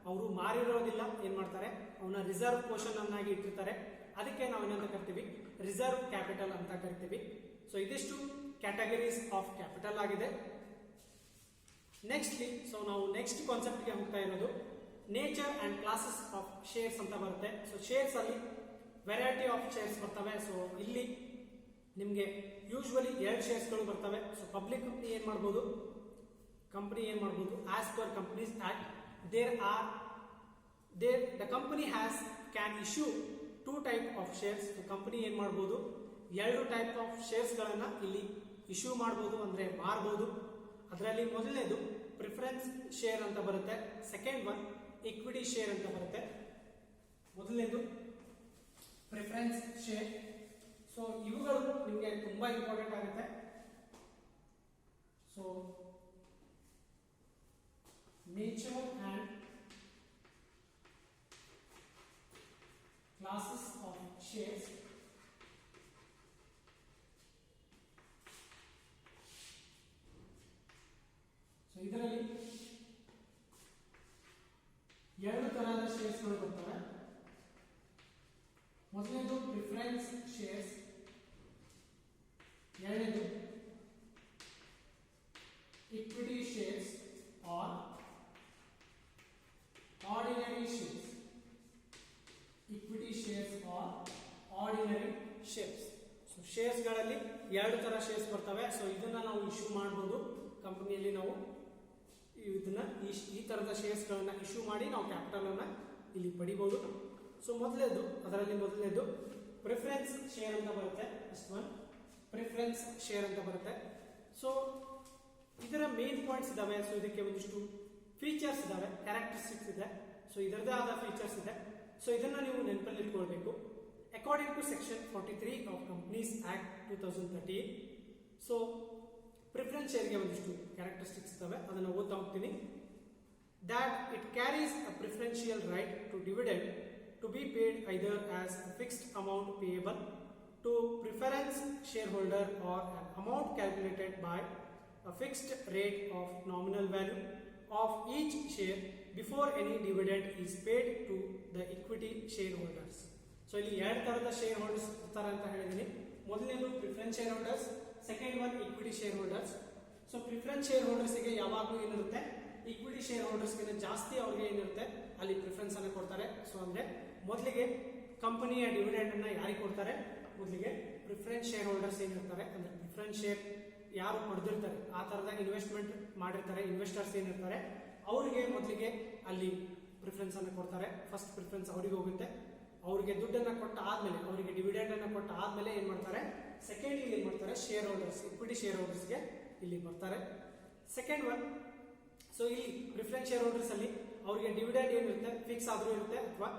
ಅವರು ಮಾರಿರೋದಿಲ್ಲ, ಏನ್ ಮಾಡ್ತಾರೆ ಅವನ್ನ ರಿಸರ್ವ್ ಪೋರ್ಷನ್ ಅನ್ನಾಗಿ ಇಟ್ಟಿರ್ತಾರೆ, ಅದಕ್ಕೆ ನಾವು ಏನಂತ ಕರಿತೀವಿ, ರಿಸರ್ವ್ ಕ್ಯಾಪಿಟಲ್ ಅಂತ ಕರಿತೀವಿ. ಸೊ ಇದಿಷ್ಟು ಕ್ಯಾಟಗರೀಸ್ ಆಫ್ ಕ್ಯಾಪಿಟಲ್ ಆಗಿದೆ. ನೆಕ್ಸ್ಟ್ ಸೊ ನಾವು ನೆಕ್ಸ್ಟ್ ಕಾನ್ಸೆಪ್ಟ್ ಗೆ ಹೋಗ್ತಾ ಇರೋದು nature and classes of shares ಅಂತ ಬರುತ್ತೆ. ಸೊ ಶೇರ್ಸ್ ಅಲ್ಲಿ ವೆರೈಟಿ ಆಫ್ ಶೇರ್ಸ್ ಬರ್ತವೆ. ಸೊ ಇಲ್ಲಿ ನಿಮಗೆ ಯೂಶುವಲಿ 2 ಶೇರ್ಸ್ಗಳು ಬರ್ತವೆ. ಸೊ ಪಬ್ಲಿಕ್ ಕಂಪನಿ ಏನು ಮಾಡ್ಬೋದು, as per companies act the company can issue 2 type of shares. Company ಏನು ಮಾಡ್ಬೋದು, 2 ಟೈಪ್ ಆಫ್ ಶೇರ್ಸ್ಗಳನ್ನು ಇಲ್ಲಿ ಇಶ್ಯೂ ಮಾಡ್ಬೋದು, ಅಂದ್ರೆ ಮಾರ್ಬೋದು. ಅದರಲ್ಲಿ ಮೊದಲನೇದು ಪ್ರಿಫರೆನ್ಸ್ ಶೇರ್ ಅಂತ ಬರುತ್ತೆ, ಸೆಕೆಂಡ್ ಒನ್ ಇಕ್ವಿಟಿ ಶೇರ್ ಅಂತ ಬರುತ್ತೆ. ಮೊದಲನೇದು ಪ್ರಿಫರೆನ್ಸ್ ಶೇರ್. ಸೊ ಇವುಗಳು ನಿಮಗೆ ತುಂಬಾ ಇಂಪಾರ್ಟೆಂಟ್ ಆಗುತ್ತೆ. So nature and classes of shares. So ಇದರಲ್ಲಿ 2 ತರಹದ ಶೇರ್ಸ್ಗಳು ಬರ್ತವೆ. ಮೊದಲನೇದು ಪ್ರಿಫರೆನ್ಸ್ ಶೇರ್ಸ್, ಎರಡನೇದು equity shares or ordinary shares. Equity shares or ordinary shares. So ಶೇರ್ಸ್ಗಳಲ್ಲಿ 2 ತರ ಶೇರ್ಸ್ ಬರ್ತವೆ. ಸೊ ಇದನ್ನ ನಾವು ಇಶ್ಯೂ ಮಾಡಬಹುದು ಕಂಪನಿಯಲ್ಲಿ. ನಾವು ಇದನ್ನ ಈ ತರದ ಶೇರ್ಸ್ಗಳನ್ನ ಇಶ್ಯೂ ಮಾಡಿ ನಾವು ಕ್ಯಾಪಿಟಲ್ ಅನ್ನ ಇಲ್ಲಿ ಪಡಿಬಹುದು. ಸೊ ಮೊದಲನೇದು ಪ್ರಿಫರೆನ್ಸ್ ಶೇರ್ ಅಂತ ಬರುತ್ತೆ. ಪ್ರಿಫರೆನ್ಸ್ ಶೇರ್ ಅಂತ ಬರುತ್ತೆ. ಸೊ ಇದರ ಮೇನ್ ಪಾಯಿಂಟ್ಸ್ ಇದಾವೆ. ಸೊ ಇದಕ್ಕೆ ಒಂದಿಷ್ಟು ಫೀಚರ್ಸ್ ಇದಾವೆ, ಕ್ಯಾರೆಕ್ಟರಿಸ್ಟಿಕ್ಸ್ ಇದೆ. ಸೊ ಇದರದೇ ಆದ ಫೀಚರ್ಸ್ ಇದೆ. ಸೊ ಇದನ್ನ ನೀವು ನೆನಪಲ್ಲಿ ಇಟ್ಕೊಳ್ಬೇಕು. According to section 43 of companies act 2013. So preference ಶೇರ್ಗೆ ಒಂದಿಷ್ಟು ಕ್ಯಾರೆಕ್ಟರಿಸ್ಟಿಕ್ಸ್ ಇದಾವೆ, ಅದನ್ನು ಓದ್ತಾ ಹೋಗ್ತೀನಿ. That it carries a preferential right to dividend to be paid either as a fixed amount payable to preference shareholder or an amount calculated by a fixed rate of nominal value of each share before any dividend is paid to the equity shareholders. So ಇಲ್ಲಿ 2 ತರದ share holders ಇರ್ತಾರೆ ಅಂತ ಹೇಳಿದೀನಿ. ಮೊದಲನೇದು preference share holders, second one equity share holders. So preference share holders ಗೆ ಯಾವಾಗಲೂ ಏನಿರುತ್ತೆ, equity share holders ಗಿಂತ ಜಾಸ್ತಿ ಅವ್ರಿಗೆ ಏನಿರುತ್ತೆ ಅಲ್ಲಿ ಪ್ರಿಫರೆನ್ಸ್ ಅನ್ನು ಕೊಡ್ತಾರೆ. ಸೊ ಅಂದ್ರೆ ಮೊದಲಿಗೆ ಕಂಪನಿಯ ಡಿವಿಡೆಂಡ್ ಅನ್ನ ಯಾರಿಗೆ ಕೊಡ್ತಾರೆ, ಮೊದಲಿಗೆ ಪ್ರಿಫರೆನ್ಸ್ ಶೇರ್ ಹೋಲ್ಡರ್ಸ್ ಏನಿರ್ತಾರೆ, ಅಂದ್ರೆ ಪ್ರಿಫರೆನ್ಸ್ ಶೇರ್ ಯಾರು ಪಡೆದಿರ್ತಾರೆ, ಆ ತರದ ಇನ್ವೆಸ್ಟ್ಮೆಂಟ್ ಮಾಡಿರ್ತಾರೆ ಇನ್ವೆಸ್ಟರ್ಸ್ ಏನಿರ್ತಾರೆ, ಅವರಿಗೆ ಮೊದಲಿಗೆ ಅಲ್ಲಿ ಪ್ರಿಫರೆನ್ಸ್ ಅನ್ನು ಕೊಡ್ತಾರೆ. ಫಸ್ಟ್ ಪ್ರಿಫರೆನ್ಸ್ ಅವರಿಗೆ ಹೋಗುತ್ತೆ. ಅವರಿಗೆ ದುಡ್ಡನ್ನ ಕೊಟ್ಟ ಆದ್ಮೇಲೆ, ಅವರಿಗೆ ಡಿವಿಡೆಂಡ್ ಅನ್ನ ಕೊಟ್ಟ ಆದ್ಮೇಲೆ ಏನ್ ಮಾಡ್ತಾರೆ, ಸೆಕೆಂಡ್ ಏನ್ ಮಾಡ್ತಾರೆ, ಶೇರ್ ಹೋಲ್ಡರ್ಸ್, ಇಕ್ವಿಟಿ ಶೇರ್ ಹೋಲ್ಡರ್ಸ್ಗೆ ಇಲ್ಲಿ ಬರ್ತಾರೆ. ಸೆಕೆಂಡ್ ಒನ್, ಸೊ ಇಲ್ಲಿ ಪ್ರಿಫರೆನ್ಸ್ ಶೇರ್ ಹೋಲ್ಡರ್ಸ್ ಅಲ್ಲಿ ಅವರಿಗೆ ಡಿವಿಡೆಂಡ್ ಏನಿರುತ್ತೆ ಫಿಕ್ಸ್ ಆದ್ರೂ ಇರುತ್ತೆ, ಅಥವಾ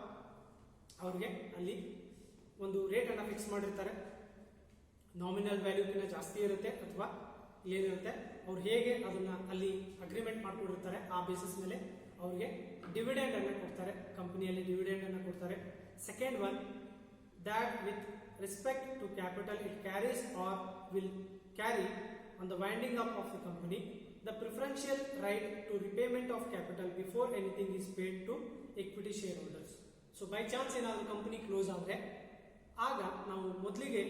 ಅವ್ರಿಗೆ ಅಲ್ಲಿ ಒಂದು ರೇಟ್ ಅನ್ನ ಫಿಕ್ಸ್ ಮಾಡಿರ್ತಾರೆ, ನಾಮಿನಲ್ ವ್ಯಾಲ್ಯೂಗಿಂತ ಜಾಸ್ತಿ ಇರುತ್ತೆ, ಅಥವಾ ಏನಿರುತ್ತೆ ಅವ್ರು ಹೇಗೆ ಅದನ್ನ ಅಲ್ಲಿ ಅಗ್ರಿಮೆಂಟ್ ಮಾಡ್ಕೊಂಡಿರ್ತಾರೆ ಆ ಬೇಸಿಸ್ ಮೇಲೆ ಅವ್ರಿಗೆ ಡಿವಿಡೆಂಡ್ ಅನ್ನ ಕೊಡ್ತಾರೆ, ಕಂಪನಿಯಲ್ಲಿ ಡಿವಿಡೆಂಡ್ ಅನ್ನ ಕೊಡ್ತಾರೆ. Second one, that with respect to capital it carries or will carry on the winding up of the company the preferential right to repayment of capital before anything is paid to equity shareholders. So by chance ಏನಾದರೂ company close ಆದರೆ ಆಗ ನಾವು ಮೊದಲಿಗೆ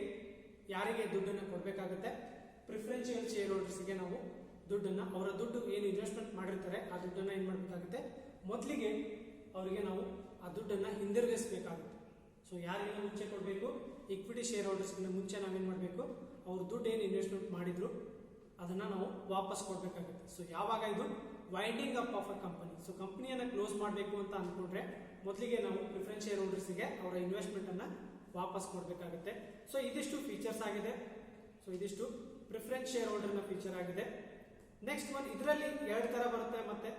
ಯಾರಿಗೆ ದುಡ್ಡನ್ನು ಕೊಡಬೇಕಾಗುತ್ತೆ, preferential share ಹೋಲ್ಡರ್ಸ್ಗೆ ನಾವು ದುಡ್ಡನ್ನು, ಅವರ ದುಡ್ಡು ಏನು ಇನ್ವೆಸ್ಟ್ಮೆಂಟ್ ಮಾಡಿರ್ತಾರೆ ಆ ದುಡ್ಡನ್ನು ಏನು ಮಾಡಬೇಕಾಗುತ್ತೆ, ಮೊದಲಿಗೆ ಅವರಿಗೆ ನಾವು ಆ ದುಡ್ಡನ್ನು ಹಿಂದಿರುಗಿಸಬೇಕಾಗುತ್ತೆ. ಸೊ ಯಾರಿಗಿನ ಮುಂಚೆ ಕೊಡಬೇಕು, ಇಕ್ವಿಟಿ ಶೇರ್ ಹೋಲ್ಡರ್ಸ್ಗಿಂತ ಮುಂಚೆ ನಾವೇನು ಮಾಡಬೇಕು, ಅವ್ರ ದುಡ್ಡು ಏನು ಇನ್ವೆಸ್ಟ್ಮೆಂಟ್ ಮಾಡಿದ್ರು ಅದನ್ನ ನಾವು ವಾಪಸ್ ಕೊಡಬೇಕಾಗುತ್ತೆ. ಸೊ ಯಾವಾಗ ಇದು winding up of a company, so ಕಂಪನಿಯನ್ನ ಕ್ಲೋಸ್ ಮಾಡಬೇಕು ಅಂತ ಅಂದ್ಕೊಂಡ್ರೆ ಮೊದಲಿಗೆ ನಾವು ಪ್ರಿಫರೆನ್ಸ್ ಶೇರ್ ಹೋಲ್ಡರ್ಸ್ಗೆ ಅವರ ಇನ್ವೆಸ್ಟ್ಮೆಂಟ್ ಅನ್ನ ವಾಪಸ್ ಕೊಡಬೇಕಾಗುತ್ತೆ. ಸೊ ಇದಿಷ್ಟು ಫೀಚರ್ಸ್ ಆಗಿದೆ. ಸೊ ಇದಿಷ್ಟು ಪ್ರಿಫರೆನ್ಸ್ ಶೇರ್ ಹೋಲ್ಡರ್ ನ ಫೀಚರ್ ಆಗಿದೆ. ನೆಕ್ಸ್ಟ್ ಒನ್, ಇದರಲ್ಲಿ 2 ತರ ಬರುತ್ತೆ, ಮತ್ತೆ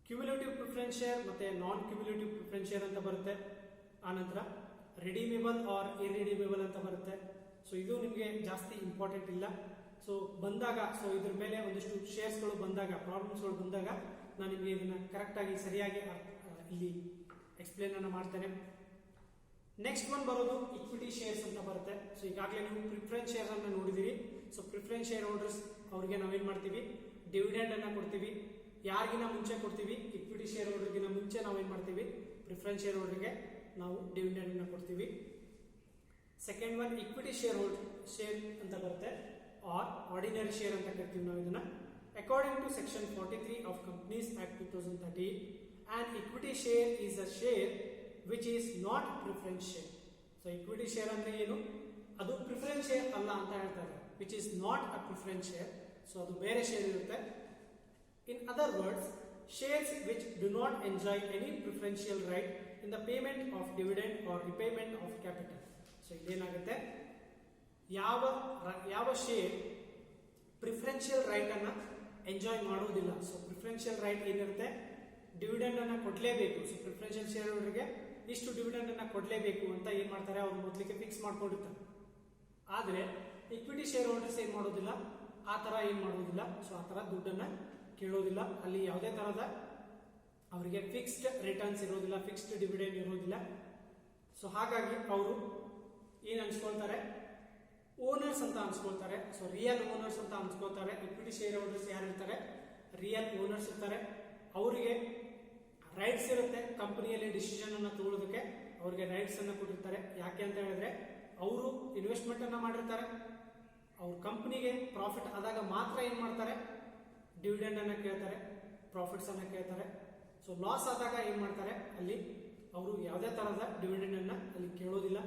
ಕ್ಯುಮ್ಯುಲೇಟಿವ್ ಪ್ರಿಫರೆನ್ಸ್ ಶೇರ್ ಮತ್ತೆ ನಾನ್ ಕ್ಯುಮ್ಯುಲೇಟಿವ್ ಪ್ರಿಫರೆನ್ಸ್ ಶೇರ್ ಅಂತ ಬರುತ್ತೆ. ಆನಂತರ ರಿಡೀಮೇಬಲ್ ಆರ್ ಇರ್ರಿಡೀಮೇಬಲ್ ಅಂತ ಬರುತ್ತೆ. ಸೊ ಇದು ನಿಮಗೆ ಜಾಸ್ತಿ ಇಂಪಾರ್ಟೆಂಟ್ ಇಲ್ಲ. ಸೊ ಬಂದಾಗ, ಸೊ ಇದ್ರ ಮೇಲೆ ಒಂದಿಷ್ಟು ಶೇರ್ಸ್ಗಳು ಬಂದಾಗ, ಪ್ರಾಬ್ಲಮ್ಸ್ಗಳು ಬಂದಾಗ ನಾನು ನಿಮಗೆ ಇದನ್ನ ಕರೆಕ್ಟ್ ಆಗಿ ಸರಿಯಾಗಿ ಇಲ್ಲಿ ಎಕ್ಸ್ಪ್ಲೇನ್ ಅನ್ನ ಮಾಡ್ತೇನೆ. ನೆಕ್ಸ್ಟ್ ಒನ್ ಬರೋದು ಇಕ್ವಿಟಿ ಶೇರ್ಸ್ ಅಂತ ಬರುತ್ತೆ. ಸೊ ಈಗಾಗಲೇ ನೀವು ಪ್ರಿಫರೆನ್ಸ್ ಶೇರ್ ಅನ್ನ ನೋಡಿದಿರಿ. ಸೊ ಪ್ರಿಫರೆನ್ಸ್ ಶೇರ್ ಹೋಲ್ಡರ್ಸ್ ಅವರಿಗೆ ನಾವೇನ್ ಮಾಡ್ತೀವಿ, ಡಿವಿಡೆಂಡ್ ಅನ್ನ ಕೊಡ್ತೀವಿ. ಯಾರಿಗಿನ ಮುಂಚೆ ಕೊಡ್ತೀವಿ, ಇಕ್ವಿಟಿ ಶೇರ್ ಹೋಲ್ಡರ್ಗಿನ ಮುಂಚೆ ನಾವೇನ್ ಮಾಡ್ತೀವಿ, ಪ್ರಿಫರೆನ್ಸ್ ಶೇರ್ ಹೋಲ್ಡರ್ಗೆ ನಾವು ಡಿವಿಡೆಂಡ್ ಅನ್ನ ಕೊಡ್ತೀವಿ. Second one equity share share ಅಂತ ಬರುತ್ತೆ, ಆರ್ ಆರ್ಡಿನರಿ ಶೇರ್ ಅಂತ ಕರಿತೀವಿ ನಾವು ಇದನ್ನ. According to section 43 of companies act 2013, an equity share is a share which is not preference share. So equity share ಅಂದ್ರೆ ಏನು, ಅದು ಪ್ರಿಫರೆನ್ಸ್ ಶೇರ್ ಅಲ್ಲ ಅಂತ ಹೇಳ್ತಾರೆ, which is not a preference share. So ಅದು ಬೇರೆ ಶೇರ್ ಇರುತ್ತೆ. In other words, shares which do not enjoy any preferential right in the payment of dividend or repayment of capital. So ಇದೇನಾಗುತ್ತೆ, ಯಾವ share preferential right ಅನ್ನ enjoy ಮಾಡೋದಿಲ್ಲ. So preferential right ಏನಿರುತ್ತೆ, dividend ಅನ್ನ ಕೊಡ್ಲೇಬೇಕು. ಸೊ ಪ್ರಿಫರೆನ್ಷಿಯಲ್ ಶೇರ್ ಹೋಲ್ಡರ್ಗೆ ಇಷ್ಟು dividend ಅನ್ನ ಕೊಡ್ಲೇಬೇಕು ಅಂತ ಏನ್ ಮಾಡ್ತಾರೆ, ಅವ್ರು ಮೊದಲಿಗೆ ಫಿಕ್ಸ್ ಮಾಡ್ಕೊಂಡಿರ್ತಾರೆ. ಆದ್ರೆ ಇಕ್ವಿಟಿ ಶೇರ್ ಹೋಲ್ಡರ್ಸ್ ಏನ್ ಮಾಡೋದಿಲ್ಲ, ಆ ತರ ಏನ್ ಮಾಡೋದಿಲ್ಲ. ಸೊ ಆ ತರ ದುಡ್ಡನ್ನ ಕೇಳೋದಿಲ್ಲ. ಅಲ್ಲಿ ಯಾವುದೇ ತರಹದ ಅವರಿಗೆ ಫಿಕ್ಸ್ಡ್ ರಿಟರ್ನ್ಸ್ ಇರೋದಿಲ್ಲ, ಫಿಕ್ಸ್ಡ್ ಡಿವಿಡೆಂಡ್ ಇರೋದಿಲ್ಲ. ಸೊ ಹಾಗಾಗಿ ಅವರು ಏನ್ ಅನ್ಸ್ಕೊಳ್ತಾರೆ, ಓನರ್ಸ್ ಅಂತ ಅನ್ಸ್ಕೊಳ್ತಾರೆ. ಸೊ ರಿಯಲ್ ಓನರ್ಸ್ ಅಂತ ಅನ್ಸ್ಕೊಳ್ತಾರೆ. ಇಕ್ವಿಟಿ ಶೇರ್ ಹೋಲ್ಡರ್ಸ್ ಯಾರು ಇರ್ತಾರೆ, ರಿಯಲ್ ಓನರ್ಸ್ ಇರ್ತಾರೆ. ಅವರಿಗೆ ರೈಟ್ಸ್ ಇರುತ್ತೆ, ಕಂಪನಿಯಲ್ಲಿ ಡಿಸಿಷನ್ ಅನ್ನ ತಗೊಳ್ಳೋದಕ್ಕೆ ಅವರಿಗೆ ರೈಟ್ಸ್ ಅನ್ನ ಕೊಟ್ಟಿರ್ತಾರೆ. ಯಾಕೆ ಅಂತ ಹೇಳಿದ್ರೆ ಅವರು ಇನ್ವೆಸ್ಟ್ಮೆಂಟ್ ಅನ್ನ ಮಾಡಿರ್ತಾರೆ. ಅವ್ರ ಕಂಪನಿಗೆ ಪ್ರಾಫಿಟ್ ಆದಾಗ ಮಾತ್ರ ಏನ್ ಮಾಡ್ತಾರೆ, ಡಿವಿಡೆಂಡ್ ಅನ್ನ ಕೇಳ್ತಾರೆ, ಪ್ರಾಫಿಟ್ಸ್ ಅನ್ನ ಕೇಳ್ತಾರೆ. ಸೊ ಲಾಸ್ ಆದಾಗ ಏನ್ ಮಾಡ್ತಾರೆ, ಅಲ್ಲಿ ಅವರು ಯಾವುದೇ ತರಹದ ಡಿವಿಡೆಂಡ್ ಅನ್ನ ಅಲ್ಲಿ ಕೇಳೋದಿಲ್ಲ.